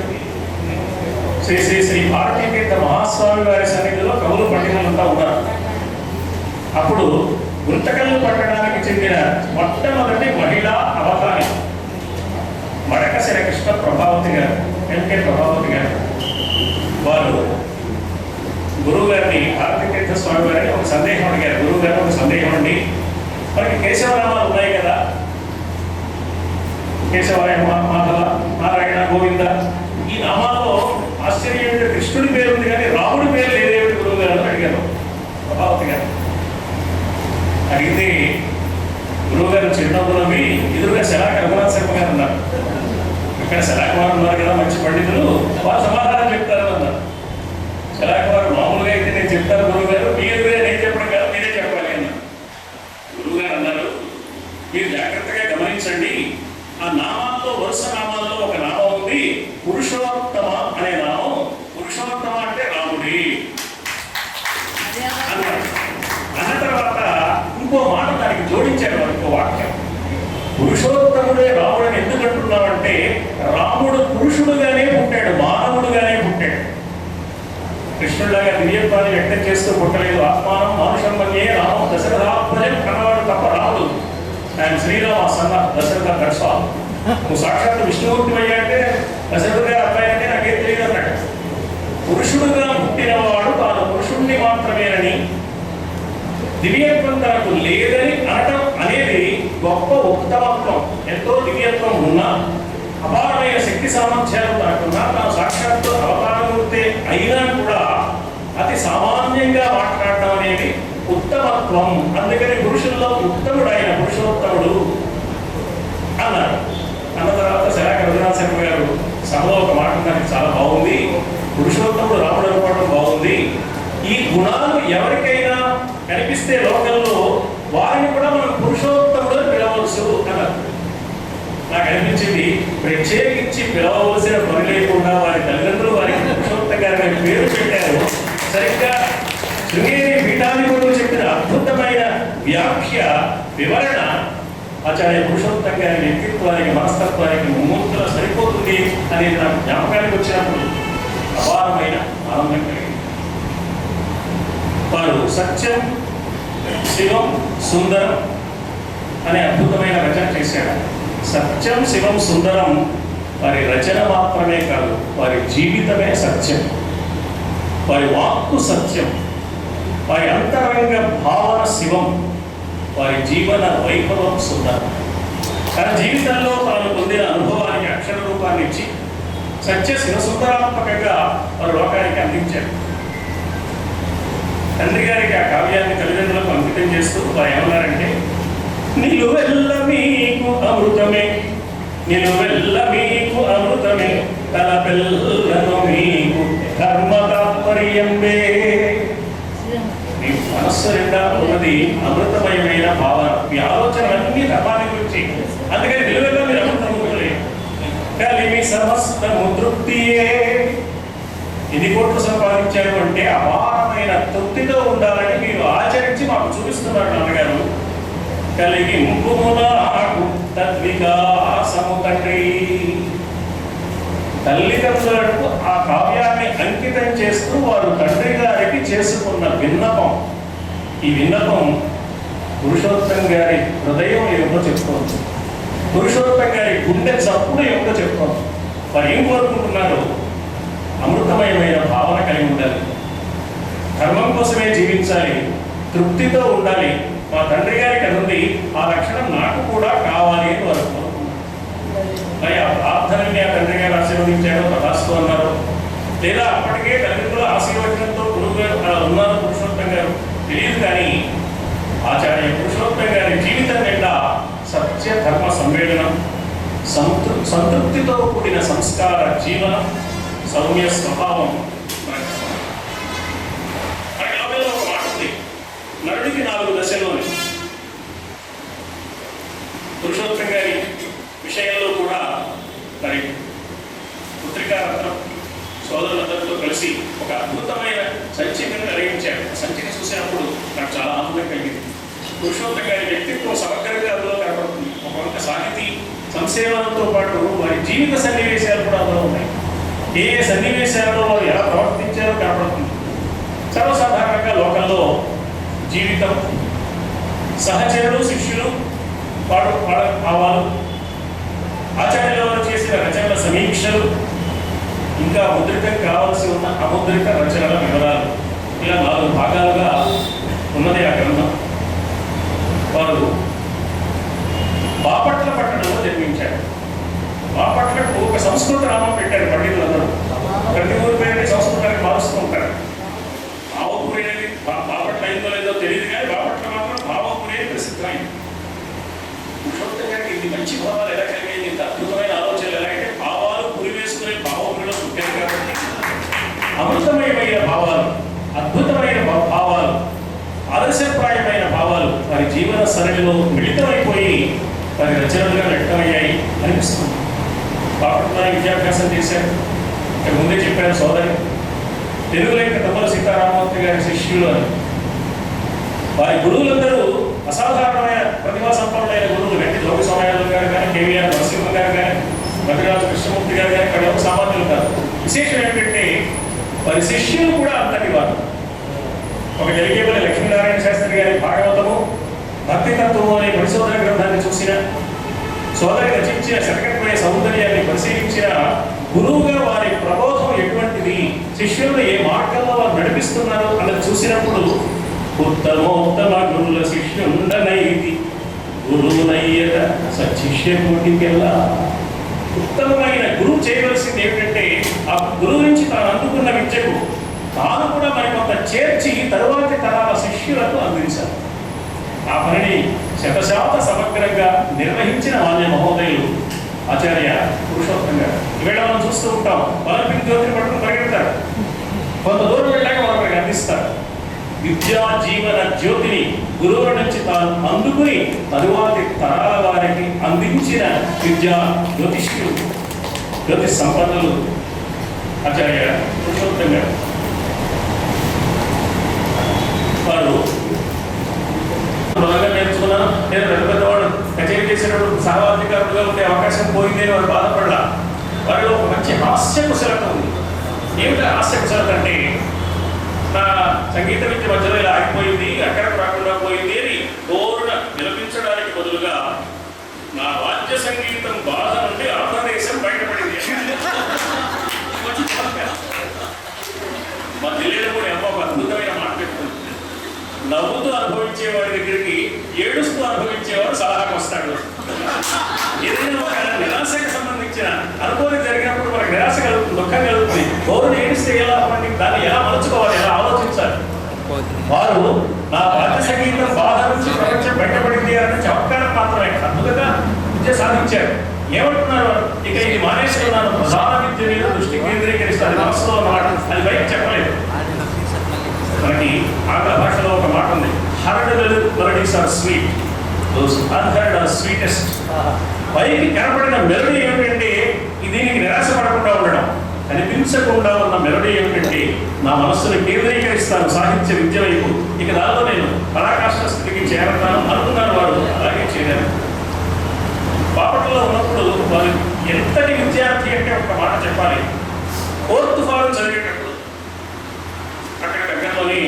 శ్రీ శ్రీ శ్రీ భారతీ తీర్థ మహాస్వామి వారి సన్నిధిలో కవులు పండితులంతా ఉన్నారు. అప్పుడు గుంతకల్లు పట్టణానికి చెందిన మొట్టమొదటి మహిళా అవధాని మడకశిర కృష్ణ ప్రభావతి గారు, ఎంకే ప్రభావతి గారు, వారు గురువు గారిని, భారతీ తీర్థ స్వామి వారిని ఒక సందేహం అడిగారు. గురువు గారు ఒక సందేహం అండి, మనకి కేశవనామాలు ఉన్నాయి కదా, కేశవాయ, మాధవ, నారాయణ, గోవింద, ఈ నామాల్లో ఆశ్చర్యం కృష్ణుడి పేరు ఉంది కానీ రాముడి పేరు లేదేమిటి గురువు గారు అని అడిగారు ప్రభావతి గారు. అడిగితే గురువు గారు చిరునవ్వులవి ఎదురుగా శలాక రఘునాథ్ శర్మ గారు ఉన్నారు. ఇక్కడ శలాకుమార్ ఉన్నారు కదా మంచి పండితులు, వారు సమాధానం చెప్తారు అన్నారు. శలాకుమార్ మామూలుగా అయితే నేను చెప్తాను గురువు గారు, మీరుగా నేను చెప్పడం కాదు మీరే చెప్పాలి అన్నారు. గురువు గారు అన్నారు, మీరు జాగ్రత్తగా గమనించండి, ఆ నామాల్లో వరుస నామాల్లో ఒక నామం ఉంది, పురుషోత్తమ అనే నామం. పురుషోత్తమ అంటే రాముడి అన్నారు. అన్న తర్వాత ఇంకో మాట దానికి జోడించారు వారు, ఇంకో వాక్యం. పురుషోత్తముడే రాముడని ఎందుకు అంటున్నామంటే, రాముడు పురుషుడుగానే పుట్టాడు, మానవుడుగానే పుట్టాడు. కృష్ణుడిలాగా దివ్యత్వాన్ని వ్యక్తం చేస్తూ పుట్టలేదు. ఆత్మానం మానుషం మధ్యే రామం దశరథాత్మజం కన్నవాడు తప్ప రాముడు. ఆయన శ్రీరామ సన్న దశరథ దర్శా, నువ్వు సాక్షాత్ విష్ణుమూర్తి అయ్యా అంటే దశరథుడే అబ్బాయి అంటే నాకేం తెలియదు అన్నాడు. పురుషుడుగా పుట్టినవాడు తాను పురుషుణ్ణి మాత్రమేనని, దివ్యత్వం తనకు లేదని అనటం అనేది గొప్ప ఉత్తమత్వం. ఎంతో దివ్యత్వం ఉన్నా, అపారమైన శక్తి సామర్థ్యాలు తనకున్నా, తాను సాక్షాత్తు అవతారమూర్తి అయినా కూడా అతి సామాన్యంగా మాట్లాడటం అనేది ఉత్తమత్వం. అందుకని పురుషుల్లో ఉత్తముడైన పురుషోత్తముడు అన్నారు. అన్న తర్వాత శలాక రఘునాథ్ శర్మ గారు సభలో ఒక మాట నాకు చాలా బాగుంది, పురుషోత్తముడు రాముడు అనుకోవడం బాగుంది. ఈ గుణాలు ఎవరికైనా కనిపిస్తే లోకంలో వారిని కూడా మనం పురుషోత్తముడు అని పిలవచ్చు అన్నారు. నాకు అనిపించింది, ప్రత్యేకించి పిలవవలసిన పని లేకుండా వారి తల్లిదండ్రులు వారికి పురుషోత్తం గారి పేరు పెట్టారు. సరిగ్గా శృంగేరి పీఠాధిపతులు చెప్పిన అద్భుతమైన వ్యాఖ్య, వివరణ ఆచార్య పురుషోత్తం గారి వ్యక్తిత్వానికి, మనస్తత్వానికి ముమ్మూర్తులు సరిపోతుంది ఉంటుంది అనేది నాకు జ్ఞాపకానికి వచ్చినప్పుడు అపారమైన ఆనందం కలిగింది. వారు సత్యం శివం సుందరం అనే అద్భుతమైన రచన చేశారు. సత్యం శివం సుందరం వారి రచన మాత్రమే కాదు, వారి జీవితమే సత్యం. వారి వాక్కు సత్యం, వారి అంతరంగ భావన శివం, వారి జీవన వైభవం సుందరం. తన జీవితంలో తాను పొందిన అనుభవానికి అక్షర రూపాన్ని ఇచ్చి సత్య శివసుందరాత్మకంగా వారు లోకానికి అందించారు. తండ్రి గారికి ఆ కావ్యాన్ని తల్లిదండ్రులకు అంకితం చేస్తూ వారు ఏమన్నారంటే, నిలువెల్ల మీకు అమృతమే, నిలువెల్ల మీకు అమృతమే, తల పిల్లను మీకు ధర్మ తాత్పర్యంబే. మీ మనస్సు నిండా ఉన్నది అమృతమయమైన భావన, మీ ఆలోచనలన్నీ ధర్మాన్ని గురించి. అందుకని నిలువెల్ల మీరు అమృతములే, కలిమి సమస్తము తృప్తియే. ఎన్ని కోట్లు సంపాదించారు అంటే అపారమైన తృప్తితో ఉండాలని మీరు ఆచరించి మాకు చూపిస్తున్నారు నాన్నగారు. కలిగి ముక్కుమునాకు తద్వికాసము తండ్రి. తల్లిదండ్రులకు ఆ కావ్యాన్ని అంకితం చేస్తూ వారు తండ్రి గారికి చేసుకున్న విన్నపం. ఈ విన్నపం పురుషోత్తం గారి హృదయం ఏమిటో చెప్తోంది, పురుషోత్తం గారి గుండె చప్పుడు ఏమిటో చెప్తోంది. వారు ఏం కోరుకుంటున్నారు? అమృతమయమైన భావన కలిగి ఉండాలి, ధర్మం కోసమే జీవించాలి, తృప్తితో ఉండాలి. మా తండ్రి గారికి అది ఉంది, ఆ లక్షణం నాకు కూడా కావాలి అని వారు కోరుకున్నారు. మరి ఆ ప్రార్థనని ఆ తండ్రి గారు ఆశీర్వదించారో తదాస్తు అన్నారు, లేదా అప్పటికే తల్లిదండ్రుల ఆశీర్వచనంతో గురువు గారు ఉన్నారు పురుషోత్తం గారు తెలియదు. కానీ ఆచార్య పురుషోత్తం గారి జీవితం నిండా సత్య ధర్మ సమ్మేళనం, సంతృప్తితో కూడిన సంస్కార జీవనం, సౌమ్య స్వభావం. మనకి ఒక మాట ఉంది, నరుడికి 4 దశలోని. పురుషోత్తం గారి విషయంలో కూడా మరి పుత్రికారత్నం సోదరులందరితో కలిసి ఒక అద్భుతమైన సంచికను నిర్వహించారు. సంచిక చూసినప్పుడు నాకు చాలా ఆనందం కలిగింది. పురుషోత్తం గారి వ్యక్తిత్వం సమగ్రంగా అందులో కనపడుతుంది. ఒక కొంత సాహితీ సంసేవనంతో పాటు వారి జీవిత సన్నివేశాలు కూడా అందులో ఉన్నాయి. ఏ ఏ సన్నివేశాలలో వారు ఎలా ప్రవర్తించారో కనపడుతుంది. సర్వసాధారణంగా లోకంలో జీవితం, సహచరులు, శిష్యులు, వాళ్ళ భావాలు, ఆచార్యుల వారు చేసిన రచనల సమీక్షలు, ఇంకా ముద్రితం కావాల్సి ఉన్న అముద్రిత రచనల వివరాలు, ఇలా 4 భాగాలుగా ఉన్నది ఆ గ్రంథం. వారు బాపట్ల పట్టణంలో జన్మించారు. బాపట్లకు ఒక సంస్కృత నామం పెట్టారు పండితులందరూ. ప్రతి ఊరి పేరుని సంస్కృతానికి మారుస్తూ ఉంటారు. భావపురి అనేది బాపట్ల అయిందో లేదో తెలియదు, కానీ బాపట్ల మాత్రం భావపురి అని ప్రసిద్ధమైంది. పురుషోత్తం గారికి ఇది మంచి భావాలు ఎలా కలిగాయి, ఇంత అద్భుతమైన ఆలోచనలు ఎలాగంటే భావాలు పురి వేసుకునే భావపురిలో పుట్టారు కాబట్టి అమృతమయమైన భావాలు, అద్భుతమైన భావాలు, ఆదర్శప్రాయమైన భావాలు వారి జీవన సరళిలో మిళితమైపోయి వారి రచనలుగా వ్యక్తమయ్యాయి అనిపిస్తుంది. బాపట్ల విద్యాభ్యాసం చేశారు. ఇక్కడ ముందే చెప్పారు సోదరి, తెలుగు లేక తమ్మల సీతారామమూర్తి గారి శిష్యులు అని. వారి గురువులందరూ అసాధారణమైన ప్రతిభా సంపన్నులైన గురువులు. వెంటి జోగి సోమయాజులు గారు కానీ, కేవీఆర్ నరసింహ గారు కానీ, మద్రాజు కృష్ణమూర్తి గారు కానీ ఇక్కడ ఒక సామాన్యులు కాదు. విశేషం ఏంటంటే వారి శిష్యులు కూడా అంతటి వారు. ఒక జరిగేపల్లి లక్ష్మీనారాయణ శాస్త్రి గారి భాగవతము భక్తితత్వము అనే పరిశోధన గ్రంథాన్ని చూసిన, సోదరి రచించిన శతకత్వయ సౌందర్యాన్ని పరిశీలించిన గురువుగా వారి ప్రబోధం ఎటువంటిది, శిష్యులను ఏ మార్గంలో వారు నడిపిస్తున్నారు అన్నది చూసినప్పుడు ఉత్తమోత్తమ గురుల శిష్యుండనైతి గురువునయ్యత సశిష్య కోటికెల్లా. ఉత్తమమైన గురువు చేయవలసింది ఏమిటంటే ఆ గురువు నుంచి తాను అందుకున్న విద్యకు తాను కూడా మరికొంత చేర్చి తరువాతి తరాల శిష్యులకు అందించాలి. ఆ పనిని శతశాత సమగ్రంగా నిర్వహించిన మాన్య మహోదయులు ఆచార్య పురుషోత్తం గారు. ఈవేళ మనం చూస్తూ ఉంటాం, ఒలింపిక్ జ్యోతిని పట్టుకుని పరిగెడతారు, కొంత దూరం వెళ్ళాక మనకు అందిస్తారు. విద్యా జీవన జ్యోతిని గురువుల నుంచి తాను అందుకుని తరువాతి తరాల వారికి అందించిన విద్యా జ్యోతిష్యులు, జ్యోతిష్ సంపన్నులు ఆచార్య పురుషోత్తం గారు. వారు బలంగా నేర్చుకున్నాను, నేను పెద్ద పెద్దవాడు కచేరీ చేసేటప్పుడు సహవాధికారులుగా ఉండే అవకాశం పోయింది అని వారు బాధపడ్డా. వారిలో ఒక మంచి హాస్య కుశలత ఉంది. ఏమిటి హాస్య కుశలత అంటే, నా సంగీత విద్య మధ్యలో ఇలా ఆగిపోయింది, అక్కడికి రాకుండా పోయింది అని ఓరున విలపించడానికి బదులుగా నా వాద్య సంగీతం బాధ నుండి ఆంధ్రదేశం బయటపడింది. మంచి చమత్కారం. మా ఢిల్లీలో కూడా ఏమో ఒక అద్భుతమైన మాట పెట్టుకుంది. నవ్వుతూ అనుభవించే వాడి దగ్గరికి ఏడుస్తూ అనుభవించేవాడు సలహాకు వస్తాడు. ఏదైనా ఒక నిరాశకు సంబంధించిన అనుభవం జరిగినప్పుడు మనకు నిరాశ కలుగుతుంది, దుఃఖం కలుగుతుంది. గౌరవం ఏడిస్తే ఎలా అవ్వండి, దాన్ని ఎలా మలుచుకోవాలి, ఎలా ఆలోచించాలి. వారు నా వాద్య సంగీతం బాధ నుంచి ప్రపంచం బయటపడింది అంటే చమత్కారం మాత్రమే, అద్భుతంగా విద్య సాధించారు. ఏమంటున్నారు, ఇక ఇది మానేస్తున్నాను, ప్రధాన విద్య మీద దృష్టి కేంద్రీకరిస్తారు. మనసులో మాట అది బయట చెప్పలేదు. మనకి ఆంగ్ల భాషలో ఒక మాట ఉంది, heard melodies are sweet, those unheard are sweetest. పైకి కనపడిన మెలడీ ఏమిటంటే దీనికి నిరాశపడకుండా ఉండడం, కనిపించకుండా ఉన్న మెలడీ ఏమిటంటే నా మనస్సును కేంద్రీకరిస్తాను సాహిత్య విద్య వైపు, ఇక దానిలో నేను పరాకాష్ఠ స్థితికి చేరతాను అనుకున్నారు. వారు అలాగే చేరారు. బాపట్లలో ఉన్నప్పుడు వారు ఎంతటి విద్యార్థి అంటే ఒక మాట చెప్పాలి. 4th ఫారం చదివేటప్పుడు అక్కడ దగ్గరలోని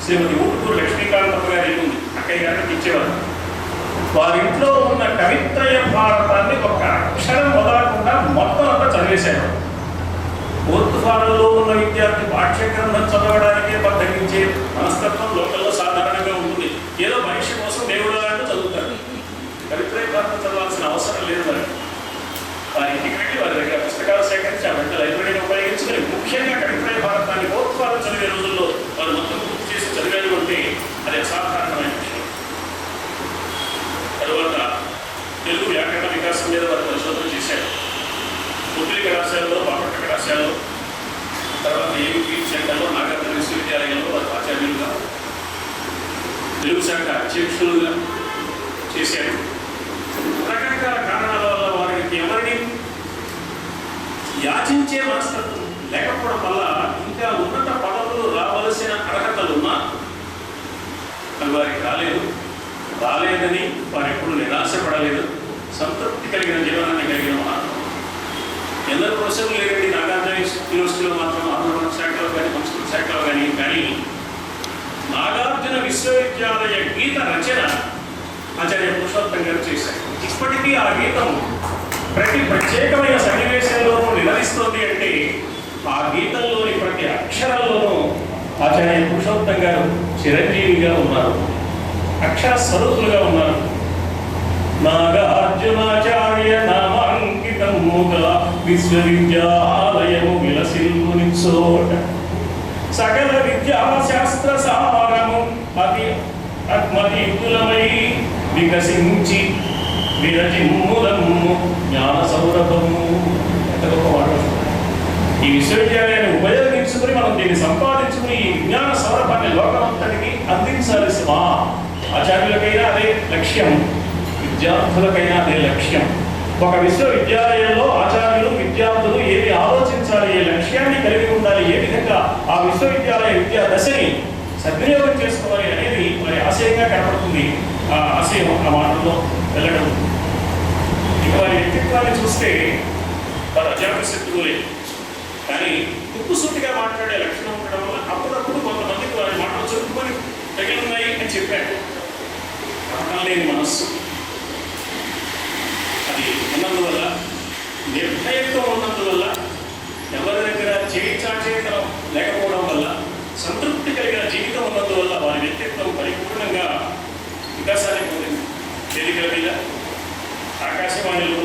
శ్రీమతి ఊటుకూరు లక్ష్మీకాంతమ్మ గారి ఉంది, అక్కయ్య గారికి ఇచ్చేవారు. వారింట్లో ఉన్న కవిత్రయ భారతాన్ని ఒక అక్షరం వదలకుండా మొత్తం అంతా చదివేశారు. 4th ఫారంలో ఉన్న విద్యార్థి పాఠ్యగ్రంథం చదవడానికే బద్దగించే మనస్తత్వం లోకల్లో సాధారణంగా ఉంటుంది. ఏదో మనిషి కోసం దేవుడు అంటూ చదువుతారు. కవిత్రయ భారతం చదవాల్సిన అవసరం లేదు. వారి ఇంటికి వెళ్ళి వారి దగ్గర పుస్తకాలు సేకరించి ఆ వెంట లైబ్రరీని ఉపయోగించుకొని ముఖ్యంగా కవిత్రయ భారతాన్ని 4th ఫారం చదివే రోజుల్లో వారు మొత్తం పూర్తి చేసి చదివేది ఉంటే అది అసాధారణమైన విషయం. తరువాత తెలుగు వ్యాకరణ వికాసం మీద వారు పరిశోధన చేశారు. పుట్టిలి కళాశాలలో, బాపట్ల కళాశాలలో, తర్వాత ఏపీ సెంటర్లో, నాగార్జున విశ్వవిద్యాలయంలో వారు ఆచార్యులుగా, తెలుగు శాఖ అధ్యక్షులుగా చేశారు. రకరకాల కారణాల వల్ల వారికి ఎవరిని యాచించే మనస్తత్వం లేకపోవడం వల్ల ఇంకా ఉన్నత పదవులు రావలసిన అర్హతలున్నా అవి వారికి రాలేదని వారు ఎప్పుడు నిరాశపడలేదు. సంతృప్తి కలిగిన జీవనాన్ని కలిగిన మహాత్మ. ఎందరో ప్రొఫెసర్లు లేరండి నాగార్జున యూనివర్సిటీలో మాత్రం, ఆంధ్రప్రదేశ్ శాఖలో కానీ సంస్కృత శాఖలో కానీ నాగార్జున విశ్వవిద్యాలయ గీత రచన ఆచార్య పురుషోత్తం గారు చేశారు. ఇప్పటికీ ఆ గీతం ప్రతి ప్రత్యేకమైన సన్నివేశంలోనూ నిలదీస్తోంది అంటే ఆ గీతంలోని ప్రతి అక్షరంలోనూ ఆచార్య పురుషోత్తం గారు చిరంజీవిగా ఉన్నారు, అక్షర స్వరూపులుగా ఉన్నారు. నాగార్జునాచార్య నామాంకితముగా విశ్వవిద్యాలయము విలసిల్లుని చోట సకల విద్యాశాస్త్ర సారము అత్మతీతులమై వికసించి విరజిమ్ములము జ్ఞాన సౌరభము. ఎంత గొప్ప మాట. ఈ విశ్వవిద్యాలయాన్ని ఉపయోగించుకుని మనం దీన్ని సంపాదించుకుని ఈ విజ్ఞాన సౌరభాన్ని లోకమంతటికి అందించాలి. మా ఆచార్యులకైనా అదే లక్ష్యం, విద్యార్థులకైనా అదే లక్ష్యం. ఒక విశ్వవిద్యాలయంలో ఆచార్యులు విద్యార్థులు ఏమి ఆలోచించాలి, ఏ లక్ష్యాన్ని కలిగి ఉండాలి, ఏ విధంగా ఆ విశ్వవిద్యాలయ విద్యా దశని సద్వినియోగం చేసుకోవాలి అనేది మరి ఆశయంగా కనపడుతుంది. ఆ ఆశయం ఆ మాటల్లో వెళ్ళడం. ఇక వారి వ్యక్తిత్వాన్ని చూస్తే వారు అజాతశత్రువులే, కానీ ఉప్పుసూటిగా మాట్లాడే లక్షణం ఉండడం వల్ల అప్పుడప్పుడు కొంతమందికి వారి మాటలు చెప్పుకొని తగిలిన్నాయి అని చెప్పారు. కారణం లేని మనస్సు అది ఉన్నందువల్ల, నిర్భయంతో ఉన్నందువల్ల, ఎవరి దగ్గర చేయి చాచేతనం లేకపోవడం వల్ల, సంతృప్తి కలిగిన జీవితం ఉన్నందువల్ల వారి వ్యక్తిత్వం పరిపూర్ణంగా వికాసాన్ని పొందింది. వేదికల మీద, ఆకాశవాణిలో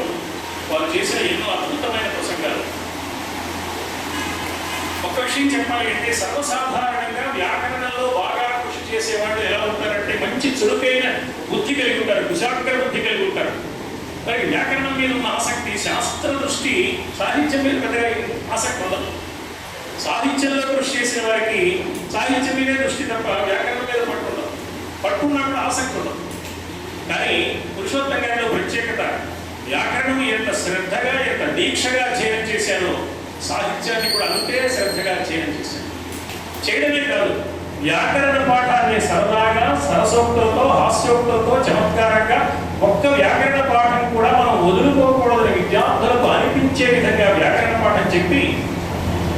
వారు చేసిన ఎన్నో అద్భుతమైన ప్రసంగాలు. ఒక్క విషయం చెప్పాలి అంటే, సర్వసాధారణంగా వ్యాకరణంలో బాగా కృషి చేసేవాళ్ళు ఎలా ఉంటారంటే మంచి చురుకైన బుద్ధి కలిగి ఉంటారు, కుశాగ్ర బుద్ధి కలిగి ఉంటారు. మరి వ్యాకరణం మీద ఉన్న ఆసక్తి, శాస్త్ర దృష్టి సాహిత్యం మీద పెద్దగా ఆసక్తి ఉండదు. సాహిత్యంలో కృషి చేసే వారికి సాహిత్యం మీదే దృష్టి తప్ప వ్యాకరణం మీద పట్టుండదు. పట్టుకున్నప్పుడు ఆసక్తి ఉండదు. కానీ పురుషోత్తం గారిలో ప్రత్యేకత, వ్యాకరణం ఎంత శ్రద్ధగా ఎంత దీక్షగా అధ్యయనం చేశారో సాహిత్యాన్ని కూడా అంతే శ్రద్ధగా అధ్యయనం చేశారు. చేయడమే కాదు, వ్యాకరణ పాఠాన్ని సరదాగా, సరసోక్తులతో, హాస్యోక్తులతో, చమత్కారంగా ఒక్క వ్యాకరణ పాఠం కూడా మనం వదులుకోకూడదని విద్యార్థులకు అనిపించే విధంగా వ్యాకరణ పాఠం చెప్పి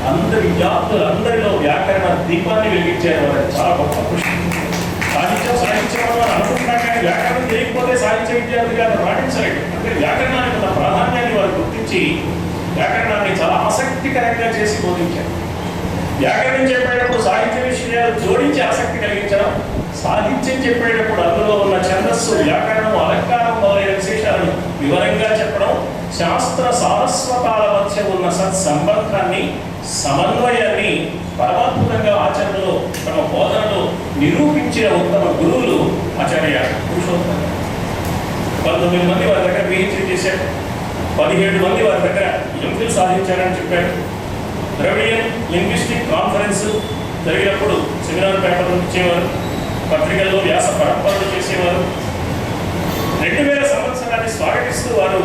అందరి విద్యార్థులందరిలో వ్యాకరణ దీపాన్ని వెలిగించారు. వారు చాలా గొప్ప కృషి. సాహిత్యం అని అనుకుంటున్నాం కానీ వ్యాకరణం చేయకపోతే సాహిత్య విద్యార్థిగా పాటించలేదు. అంటే వ్యాకరణానికి ఉన్న ప్రాధాన్యాన్ని వారు గుర్తించి వ్యాకరణాన్ని చాలా ఆసక్తికరంగా చేసి బోధించారు. వ్యాకరణం చెప్పేటప్పుడు సాహిత్య విషయాలు జోడించి ఆసక్తి కలిగించడం, సాహిత్యం చెప్పేటప్పుడు అందులో ఉన్న ఛందస్సు, వ్యాకరణం, అలంకారం మొదలైన విశేషాలను వివరంగా చెప్పడం, శాస్త్ర సారస్వతాల మధ్య ఉన్న సత్సంబంధాన్ని, సమన్వయాన్ని పరమాద్భుతంగా ఆచరణలో తమ బోధనలో నిరూపించిన ఉత్తమ గురువులు ఆచార్య పురుషోత్తమ. 19 మంది వారి దగ్గర PhD చేశారు. 17 మంది వారి దగ్గర MPhil సాధించారని చెప్పారు. ద్రవిడియన్ లింగ్విస్టిక్ కాన్ఫరెన్స్ జరిగినప్పుడు సెమినార్ పేపర్లు ఇచ్చేవారు, పత్రికల్లో వ్యాస పరంపరలు చేసేవారు. 2000 సంవత్సరాన్ని స్వాగతిస్తూ వారు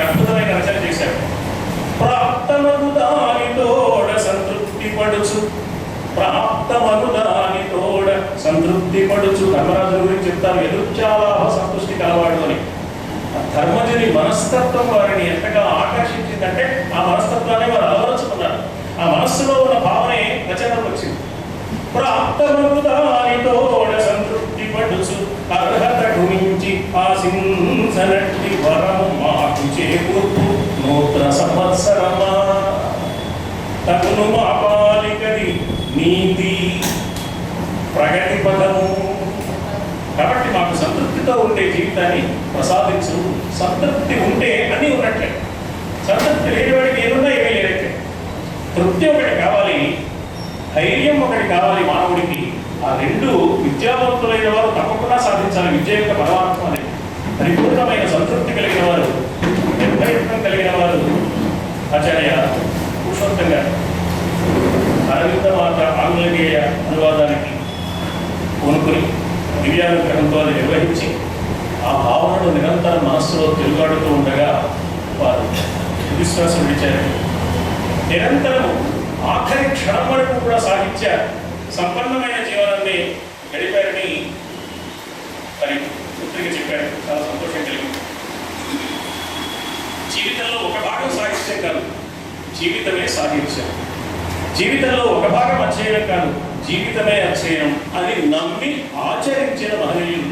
అద్భుతమైన రచన చేశారు. ప్రాప్తమగు దానితోడ సంతృప్తి పడుచు, ప్రాప్తమగు దానితోడ సంతృప్తి పడుచు. ధర్మరాజు గురించి చెప్తారు, ఎదుర్చాలాభ సంతృష్టి కలవాడు అని. ధర్మజుని మనస్తత్వం వారిని ఎంతగా ఆకర్షించిందంటే ఆ మనస్తత్వాన్ని వారు అలవరుచుకున్నారు. ఆ మనస్సులో ఉన్న భావనే రచనకు వచ్చింది. ప్రాప్తమగు దానితోడ సంతృప్తి పడుచు, అర్హతకు మించి ఆశించనట్టి వరము మాకు చేకూర్పు నూతన సంవత్సరమా, తగును మా పాలికది నీతి ప్రగతి పదము. కాబట్టి మాకు సంతృప్తితో ఉండే జీవితాన్ని ప్రసాదించు. సంతృప్తి ఉంటే అన్నీ ఉన్నట్లే, సంతృప్తి లేని వాడికి ఏమున్నా ఏమీ లేనట్లే. తృప్తి ఒకటి కావాలి, ధైర్యం ఒకటి కావాలి మానవుడికి. ఆ రెండు విద్యావంతులైన వారు తప్పకుండా సాధించాలి. విద్య యొక్క పరమాత్మ అనేది పరిపూర్ణమైన సంతృప్తి కలిగిన వారు, నిర్భయత్వం కలిగిన వారు ఆచార్య పురుషోత్తం గారు. అరవింద మాత ఆంగ్లేయ అనువాదానికి కొనుక్కుని దివ్యానుగ్రహంతో అది నిర్వహించి ఆ భావనను నిరంతరం మనస్సులో తిరుగాడుతూ ఉండగా వారు విశ్వాసం విడిచారు. నిరంతరం ఆఖరి క్షణం వరకు కూడా సాహిత్య సంపన్నమైన జీవనాన్ని గడిపారని మరి పుత్రిక చెప్పారు. చాలా సంతోషం కలిగింది. జీవితంలో ఒక భాగం సాహిత్యం కాదు, జీవితమే సాహిత్యం. జీవితంలో ఒక భాగం అధ్యయనం కాదు, జీవితమే అధ్యయనం అని నమ్మి ఆచరించిన మహనీయులు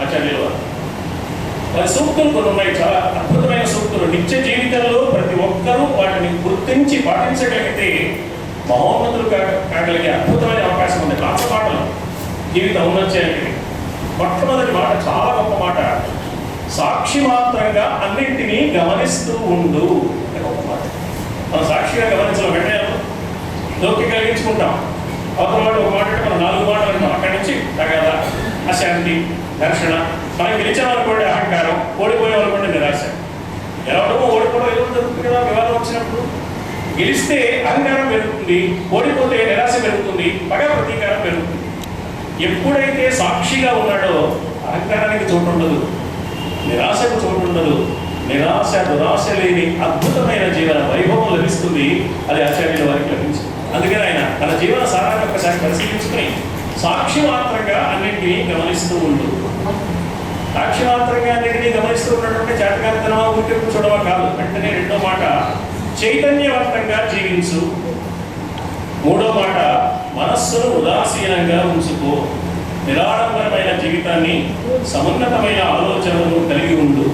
ఆచార్యులు వారు. వారి సూక్తులు కొన్ని ఉన్నాయి, చాలా అద్భుతమైన సూక్తులు. నిత్య జీవితంలో ప్రతి ఒక్కరూ వాటిని గుర్తించి పాటించగలిగితే మహోన్నతులు కాగలిగే అద్భుతమైన అవకాశం ఉంది. లాంటి మాటలు జీవిత ఔన్నత్యానికి. మొట్టమొదటి మాట చాలా గొప్ప మాట, సాక్షి మాత్రంగా అన్నింటినీ గమనిస్తూ ఉండు అంటే గొప్ప మాట. మనం సాక్షిగా గమనించడం వెంటనే దోక్కి కలిగించుకుంటాం. అవతల మాట ఒక మాట అంటే మనం 4 మాటలు అంటాం. అక్కడి నుంచి తగాద, అశాంతి, ఘర్షణ. మనం గెలిచామనుకోండి అహంకారం, ఓడిపోయామనుకోండి నిరాశ. గెలవడమో ఓడిపోవడం ఏదో జరుగుతుంది కదా. వివాదం వచ్చినప్పుడు గెలిస్తే అహంకారం పెరుగుతుంది, ఓడిపోతే నిరాశ పెరుగుతుంది, పగ ప్రతీకారం పెరుగుతుంది. ఎప్పుడైతే సాక్షిగా ఉన్నాడో అహంకారానికి చోటు ఉండదు, నిరాశకు చోటు ఉండదు. నిరాశ దురాశ లేని అద్భుతమైన జీవన వైభవం లభిస్తుంది. అది ఆచార్యుల వారికి లభించింది. అందుకని ఆయన తన జీవన సారాన్ని ఒకసారి పరిశీలించుకుని సాక్షి మాత్రంగా అన్నింటినీ గమనిస్తూ ఉండు. సాక్షి మాత్రంగా అన్నింటినీ గమనిస్తూ ఉన్నటువంటి జాతకాంతనమా ఊరికి కూర్చోవడమా కాదు. వెంటనే రెండో మాట, చైతన్యవంతంగా జీవించు. మూడో మాట, మనస్సును ఉదాసీనంగా ఉంచుకో. నిరాడంబరమైన జీవితాన్ని, సమున్నతమైన ఆలోచనలను కలిగి ఉండు.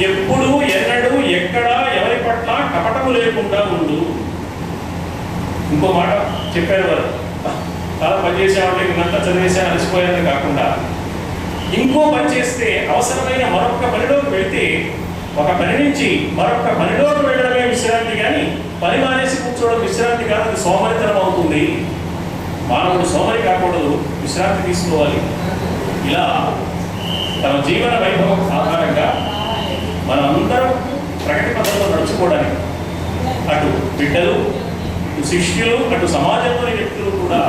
ఎప్పుడు ఎన్నడూ ఎక్కడా ఎవరి పట్ల కపటము లేకుండా ఉండు. ఇంకో మాట చెప్పారు వారు, చాలా పని చేసామంటే ఇంకంతా చదివేసా అలసిపోయాలని కాకుండా ఇంకో పని చేస్తే అవసరమైన మరొక పనిలోకి వెళితే ఒక పని నుంచి మరొక పనిలోకి వెళ్ళడమే విశ్రాంతి, కానీ పని మానేసి కూర్చోవడం విశ్రాంతి కాదు, అది సోమరితనం అవుతుంది. మానవుడు సోమరి కాకూడదు, విశ్రాంతి తీసుకోవాలి. ఇలా తమ జీవన వైభవం ఆధారంగా మనమందరం ప్రగతి పథంలో నడుచుకోవడానికి అటు బిడ్డలు, ఇటు శిష్యులు, అటు సమాజంలోని వ్యక్తులు కూడా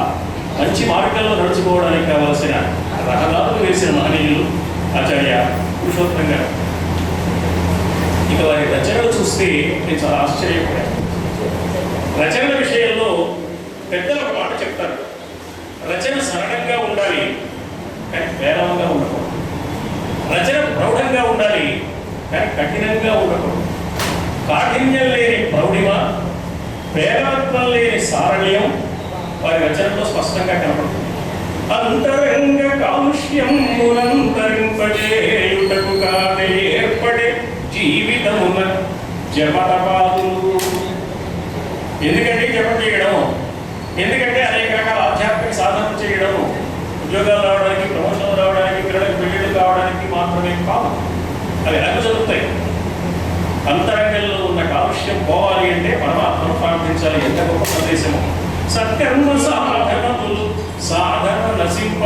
మంచి మార్గంలో నడుచుకోవడానికి కావలసిన రహదారులు వేసిన మహనీయులు ఆచార్య పురుషోత్తం గారు. ఇక వారి రచనలు చూస్తే నేను చాలా ఆశ్చర్యపోయాను. రచనల విషయంలో పెద్దలు ఒక మాట చెప్తారు, రచన సరళంగా ఉండాలి కానీ పేలవంగా ఉండకూడదు. రచన ప్రౌఢంగా ఉండాలి, కానీ కఠినంగా ఉండకూడదు. కాఠిన్యం లేని ప్రౌఢిమ, ప్రేరత్వం లేని సారళ్యం వారి రచనలో స్పష్టంగా కనపడుతుంది. అంతరంగ కాలుష్యం మునంతరింపజేయుటకు కాదే ఏర్పడే జీవితమున జపతపాదులు. ఎందుకంటే జపం చేయడం, ఎందుకంటే అనేక రకాల ఆధ్యాత్మిక సాధన చేయడం, ఉద్యోగాలు రావడానికి, ప్రమోషన్లు రావడానికి, పిల్లలకు పెళ్లిళ్ళు కావడానికి మాత్రమే కాదు. అవి ఎలాగో జరుగుతాయి. అంతరంగంలో ఉన్న కాలుష్యం పోవాలి అంటే పరమాత్మను ప్రార్థించాలి. ఎంత గొప్ప సందేశము! సత్కర్మ సాధనములు సాధన నసింప.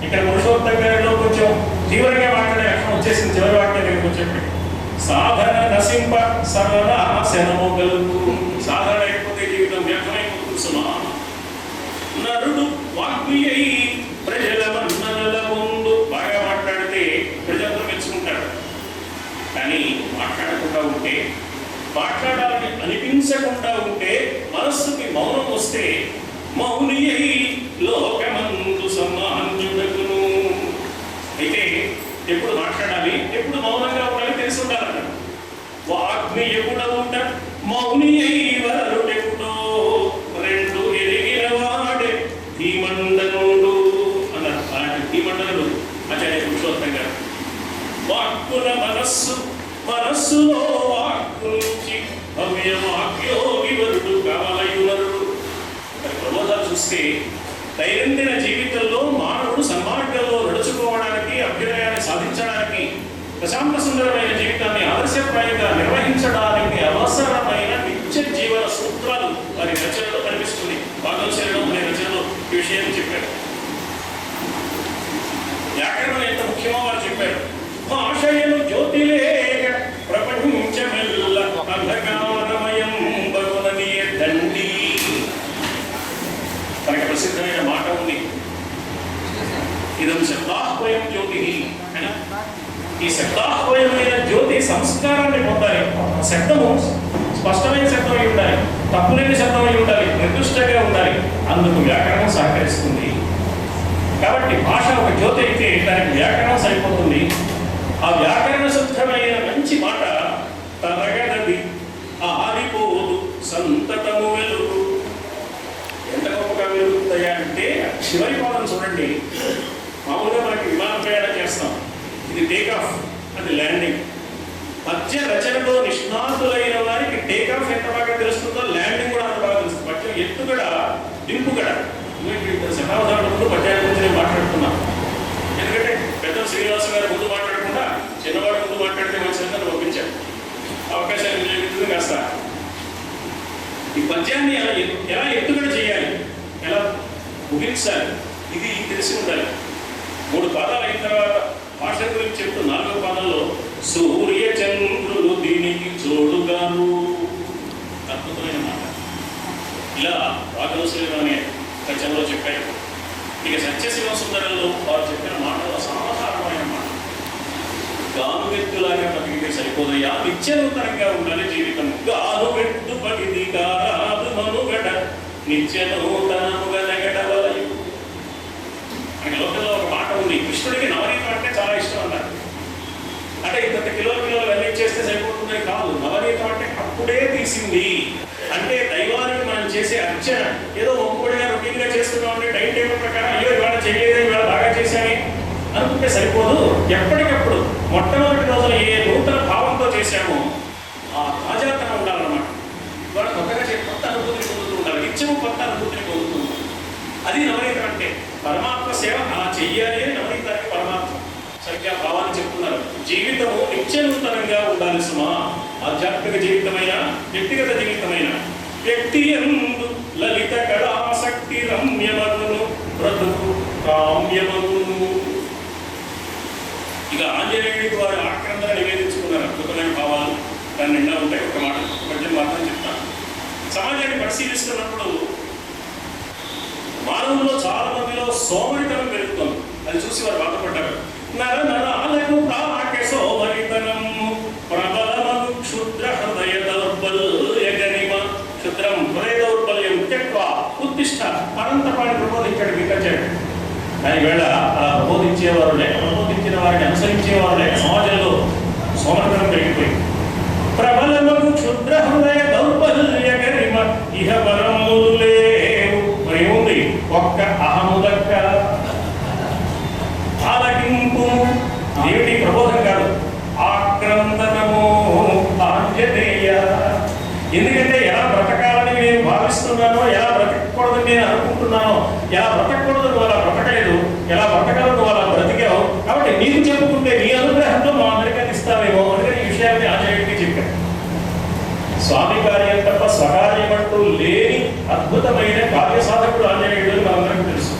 ఇక్కడ పురుషోత్తం గారిలో కొంచెం తీవ్రంగా మాట్లాడే లక్షణం వచ్చేసింది. చివరి వాక్యం దగ్గరికి వచ్చేప్పటి సాధన నసింప సర్వనాశనము కలుగు. సాధన లేకపోతే జీవితం వ్యర్థమైపోతుంది సుమా. నరుడు వాగ్మి అయి ప్రజల మన్ననల ముందు బాగా మాట్లాడితే ప్రజలందరూ మెచ్చుకుంటాడు. కానీ మాట్లాడకుండా ఉంటే, మాట్లాడాలని అనిపించకుండా ఉంటే, మనస్సుకి మౌనం వస్తే మౌని అయి లోకమందు సమాన్యుడకును. అయితే ఎప్పుడు మాట్లాడాలి, ఎప్పుడు మౌనంగా ఉండాలి తెలిసి ఉండాలన్న. వాగ్మి ఎప్పుడవుట మౌని అయి వరుడెప్పుడో రెండు ఎరిగిన వాడే ధీమండనుడు అన్నారు. అలాంటి ధీమండనుడు ఆచార్య పురుషోత్తం గారు. వాక్కుల మనస్సులో వాక్కు నుంచి భవ్య వాక్యోగి వరుడు కావలయునరుడు. ప్రబోధాలు చూస్తే దైనందిన జీవితంలో మానవుడు సన్మార్గంలో నడుచుకోవడానికి, అభ్యుదయాన్ని సాధించడానికి, ప్రశాంత సుందరమైన జీవితాన్ని ఆదర్శప్రాయంగా నిర్వహించడానికి అవసరమైన నిత్య జీవన సూత్రాలు వారి రచనలో కనిపిస్తుంది. భాగవశరణం అనే రచనలో ఈ విషయాన్ని చెప్పారు. వ్యాకరణం ఎంత ముఖ్యమో వారు చెప్పారు. భాషయను జ్యోతిలేక ప్రపంచమెల్ల అంధకారమయం భగవని దండి. తనకి ప్రసిద్ధమైన మాట ఉంది, ఇదం శబ్దాహ్వయం జ్యోతి అని. ఈ శబ్దాహ్వయమైన జ్యోతి సంస్కారాన్ని పొందాలి. శబ్దము స్పష్టమైన శబ్దం అయి ఉండాలి, తప్పులేని శబ్దం అయి ఉండాలి, నిర్దిష్టంగా ఉండాలి. అందుకు వ్యాకరణం సహకరిస్తుంది. కాబట్టి భాష ఒక జ్యోతి అయితే దానికి వ్యాకరణం సరిపోతుంది. ఆ వ్యాకరణ శుద్ధమైన మంచి మాట తరగదది ఆరిపోదు సంతతము వెలుగు. ఎంత గొప్పగా వెలుగుతాయా అంటే చివరి పాదం చూడండి. మామూలుగా మనకి విమాన ప్రయాణం చేస్తాం, ఇది టేక్ ఆఫ్, అది ల్యాండింగ్. మధ్య రచనలో నిష్ణాతులైన వారికి టేక్ ఆఫ్ ఎంత బాగా తెలుస్తుందో ల్యాండింగ్ కూడా అంత బాగా తెలుస్తుంది. మధ్య ఎత్తుగడ, దింపుగడ. శతావధానం ముందు పద్యాల గురించి నేను మాట్లాడుతున్నాను. ఎందుకంటే పెద్ద శ్రీనివాస గారు ముందు మాట్లాడకుండా చిన్నవాడు ముందు మాట్లాడితే మంచిదని పంపించారు. అవకాశాన్ని వినియోగించుకుని కాస్త ఈ పద్యాన్ని ఎలా ఎత్తుగడ చేయాలి, ఎలా ముగించాలి, ఇది తెలిసి ఉండాలి. 3 పాదాలు అయిన తర్వాత భాష గురించి చెప్తూ 4వ పాదంలో సూర్య చంద్రులు దీనికి చోడుగాను. అద్భుతమైన మాట. ఇలా భాగవశరణం అనే రచనలో చెప్పారు. ఇక సత్యశివ సుందరంలో వారు చెప్పిన మాటలు అసాధారణమైన మాట. గాను వ్యక్తులాగా బతికితే సరిపోదయ్యా, నిత్యనూతనంగా ఉండాలి జీవితం. గాను వెట్టు పడిది కారాదు మనుగడ నిత్యనూతనముగా నెగడవలయు. మనకి లోకంలో ఒక మాట ఉంది, కృష్ణుడికి నవనీతం అంటే చాలా ఇష్టం అన్నారు. అంటే ఇంత కిలోలు వెన్నీ చేస్తే సరిపోతుందని కాదు. నవనీతం అంటే అప్పుడే తీసింది. అంటే దైవానికి మనం చేసే అర్చన ఏదో మొక్కుబడిగా రొటీన్గా చేస్తున్నామంటే టైం టేబుల్ ప్రకారం అయ్యో ఇవాళ చేయలేదు, ఇవాళ బాగా చేశామే అనుకుంటే సరిపోదు. ఎప్పటికప్పుడు మొట్టమొదటి రోజున ఏ నూతన భావంతో చేశామో ఆ తాజాతనం ఉండాలన్నమాట. ఇవాళ కొత్తగా కొత్త అనుభూతిని పొందుతూ ఉండాలి, నిత్యము కొత్త అనుభూతిని పొందుతూ ఉండాలి. అది నవనీతం అంటే. పరమాత్మ సేవ అలా చెయ్యాలి అని నవనీతానికి పరమాత్మ సరిగ్గా భావాన్ని చెప్తున్నారు. జీవితము నిత్యనూతనంగా ఉండాలి సుమా. ఆధ్యాత్మిక జీవితమైన, వ్యక్తిగత జీవితమైన. వ్యక్తి యందు లలిత కళాశక్తి రమ్యమగును బ్రతుకు కామ్యమగును. ఇక ఆంజనేయుడికి వారు ఆక్రందన నివేదించుకున్నారు. అద్భుతమైన భావాలు దాని నిండా ఉంటాయి. ఒక మాట పద్యం మాత్రం చెప్తాను. సమాజాన్ని పరిశీలిస్తున్నప్పుడు మానవుల్లో చాలా మందిలో సోమరితనం పెరుగుతుంది. అది చూసి వారు బాధపడ్డారు. నర నరాలకు ప్రాకే సోమరితనం ప్రబలమగు క్షుద్ర హృదయ దౌర్బల్య గరిమ. క్షుద్రం హృదయ దౌర్బల్యం త్యక్వా ఉత్తిష్ట అనంతపాణి ప్రబోధించాడు వికచాడు. కానీ వేళ అలా ప్రబోధించేవారు లేక, ప్రబోధించిన వారిని అనుసరించేవారు లేక సమాజంలో సోమరితనం పెరిగిపోయింది. ప్రబలమగు క్షుద్ర హృదయ దౌర్బల్య గరిమ ఇహ పరములు లేవు. ఏముంది? ఒక్క అహము దక్క ఆలకింపు. ఏమిటి ప్రబోధం కాదు, ఆక్రందనము ఆంజనేయ. ఎందుకంటే ఎలా బ్రతకాలని నేను భావిస్తున్నానో, ఎలా బ్రతకూడదని నేను అనుకుంటున్నానో, ఎలా బ్రతకూడదు నువ్వు అలా బ్రతకలేదు, ఎలా బ్రతకాలో నువ్వు అలా బ్రతికావు, కాబట్టి నీకు చెప్పుకుంటే నీ అనుగ్రహంతో మా అందరికీ ఇస్తావేమో. అందుకని ఈ విషయాన్ని ఆంజనేయుడికి చెప్పాను. స్వామి కార్యం తప్ప స్వకార్యం అంటూ లేని అద్భుతమైన కార్య సాధకుడు ఆంజనేయుడు మనందరికీ తెలుసు.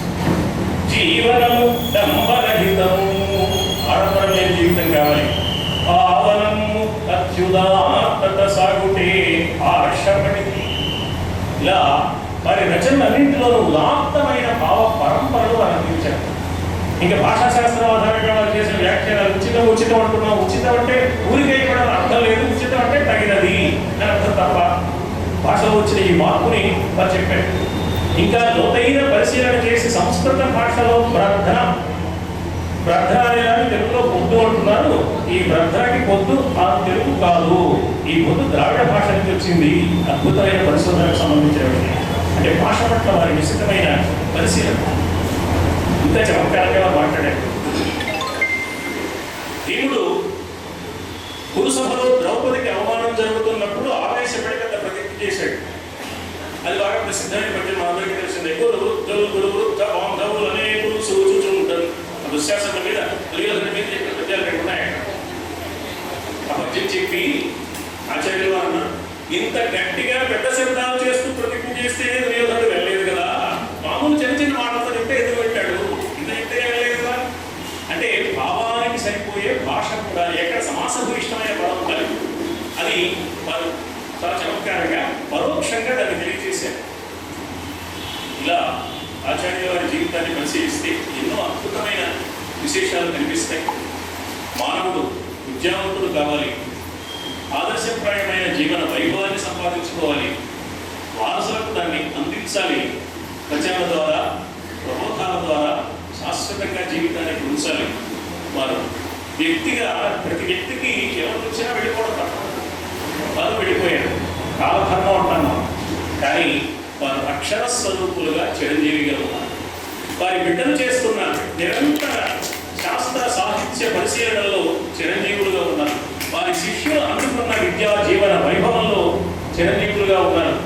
జీవనము దంబరహితము, ఆడంబరం లేని జీవితం కావాలి. పావనము అత్యుదాత్తత సాగుటే ఆర్షపడికి. ఇలా వారి రచనలన్నింటిలోనూ ఉదాత్తమైన భావ పరంపరలు వారు అందించారు. ఇంకా భాషాశాస్త్రం ఆధారంగా వారు చేసిన వ్యాఖ్యానాలు ఉచితం అంటున్నాం. ఉచితం అంటే ఊరికై కూడా అర్థం లేదు, ఉచితం అంటే తగినది అని అర్థం తప్ప భాషలో వచ్చిన ఈ మార్పుని వారు చెప్పారు. ఇంకా లోతైన పరిశీలన చేసి సంస్కృత భాషలో ప్రార్థన అనేదాన్ని తెలుగులో పొద్దు అంటున్నారు. ఈ ప్రార్థనకి పొద్దు ఆ తెలుగు కాదు, ఈ పొద్దు ద్రావిడ భాష నుంచి వచ్చింది. అద్భుతమైన పరిశోధనకు సంబంధించిన విషయం. అంటే భాష పట్ల వారి నిశ్చితమైన పరిశీలన ఇంత చమత్కారంగా మాట్లాడారు. భీముడు కురుసభలో ద్రౌపదికి అవమానం జరుగుతున్నప్పుడు ఆవేశపడి పెద్ద ప్రతిజ్ఞ చేశాడు. అది బాగా ప్రసిద్ధమైన పద్యం మనందరికీ తెలిసిందే. గురు వృద్ధ బాంధవులు అనేకులు సూచుచుంటారు. దుశ్శాసనం మీద దుర్యోధన మీద చెప్పిన పద్యాలు రెండు ఉన్నాయి. ఆ పద్యం చెప్పి ఆచార్యులు అన్న ఇంత గట్టిగా పెద్ద శబ్దాలు చేస్తూ ప్రతిజ్ఞ చేస్తేనే దుర్యోధనుడు వెళ్ళలేదు కదా, మామూలు చిన్న చిన్న మాటలతో చెప్తే ఎదురు పెట్టాడు, ఇంత చెప్తే వెళ్ళలేదు కదా. అంటే భావానికి సరిపోయే భాష కూడా ఎక్కడ సమాసభూయిష్టమైన పదం ఉండాలి. అది వారు చాలా చమత్కారంగా పరోక్షంగా దాన్ని తెలియజేశారు. ఇలా ఆచార్యుల వారి జీవితాన్ని పరిశీలిస్తే ఎన్నో అద్భుతమైన విశేషాలు కనిపిస్తాయి. మానవుడు విద్యావంతుడు కావాలి, ఆదర్శప్రాయమైన జీవన వైభవాన్ని సంపాదించుకోవాలి, వారసులకు దాన్ని అందించాలి, రచనల ద్వారా ప్రబోధాల ద్వారా శాశ్వతంగా జీవితాన్ని ఉంచాలి. వారు వ్యక్తిగా ప్రతి వ్యక్తికి ఎవరు వచ్చినా వెళ్ళిపోవడం తప్ప వారు వెళ్ళిపోయారు, కాలధర్మం అంటాము. కానీ వారు అక్షర స్వరూపులుగా చిరంజీవిగా ఉన్నారు. వారి బిడ్డలు చేస్తున్న నిరంతర శాస్త్ర సాహిత్య పరిశీలనలో చిరంజీవులుగా ఉన్నారు. వారి శిష్యులు అందుకున్న విద్యా జీవన వైభవంలో చిరంజీవులుగా ఉన్నారు.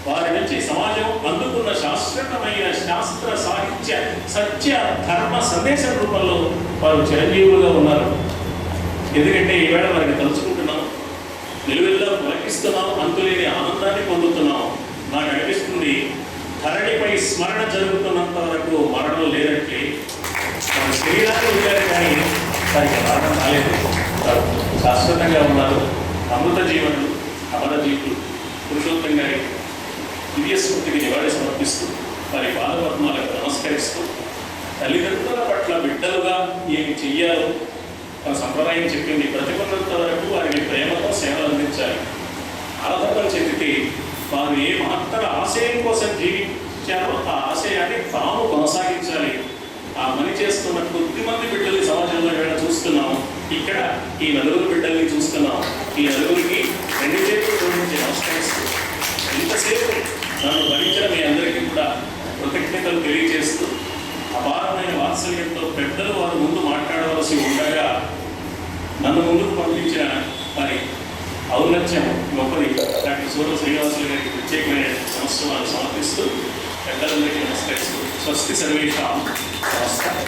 వారి నుంచి సమాజం అందుకున్న శాశ్వతమైన శాస్త్ర సాహిత్య సత్య ధర్మ సందేశం రూపంలో వారు చిరంజీవులుగా ఉన్నారు. ఎందుకంటే ఈవేళ వారిని తలుచుకుంటున్నాం, నిలువెల్లా పులకిస్తున్నాం, అంతులేని ఆనందాన్ని పొందుతున్నాం. నాకు అనిపిస్తుంది ధరణిపై స్మరణ జరుగుతున్నంత వరకు మరణం లేనట్లే. మన శరీరాన్ని వెళ్ళారు కానీ వారికి మరణం రాలేదు. శాశ్వతంగా ఉన్నారు. అమృత జీవనులు, అమర జీవులు. పురుషోత్తం గారి దివ్య స్మృతికి నివాళి సమర్పిస్తూ వారి పాదపద్మాలకు నమస్కరిస్తూ తల్లిదండ్రుల పట్ల బిడ్డలుగా ఏమి చెయ్యాలో మన సంప్రదాయం చెప్పింది. బ్రతికున్నంత వరకు వారికి ప్రేమతో సేవలు అందించాలి. ఆరాధన చెందితే వారు ఏ మహత్తర ఆశయం కోసం జీవించారో ఆ ఆశయాన్ని తాము కొనసాగించాలి. ఆ పని చేస్తున్న కొద్దిమంది బిడ్డల్ని సమాజంలో ఏమైనా చూస్తున్నాం. ఇక్కడ ఈ నలుగురు బిడ్డల్ని చూస్తున్నాం. ఈ నలుగురికి రెండు చేతులు జోడించి నమస్కరిస్తూ ఇంతసేపు నన్ను భరించిన మీ అందరికీ కూడా కృతజ్ఞతలు తెలియజేస్తూ అపారమైన వాత్సల్యంతో పెద్దలు వారు ముందు మాట్లాడవలసి ఉండగా నన్ను ముందుకు పంపించిన వారి ఔన్నత్యం గొప్పది. డాక్టర్ సూర్య శ్రీనివాసులు గారికి ప్రత్యేకమైన నమస్కారాలు సమర్పిస్తూ పెద్దలందరికీ నమస్కరిస్తూ స్వస్తి సర్వేషాం నమస్కారం.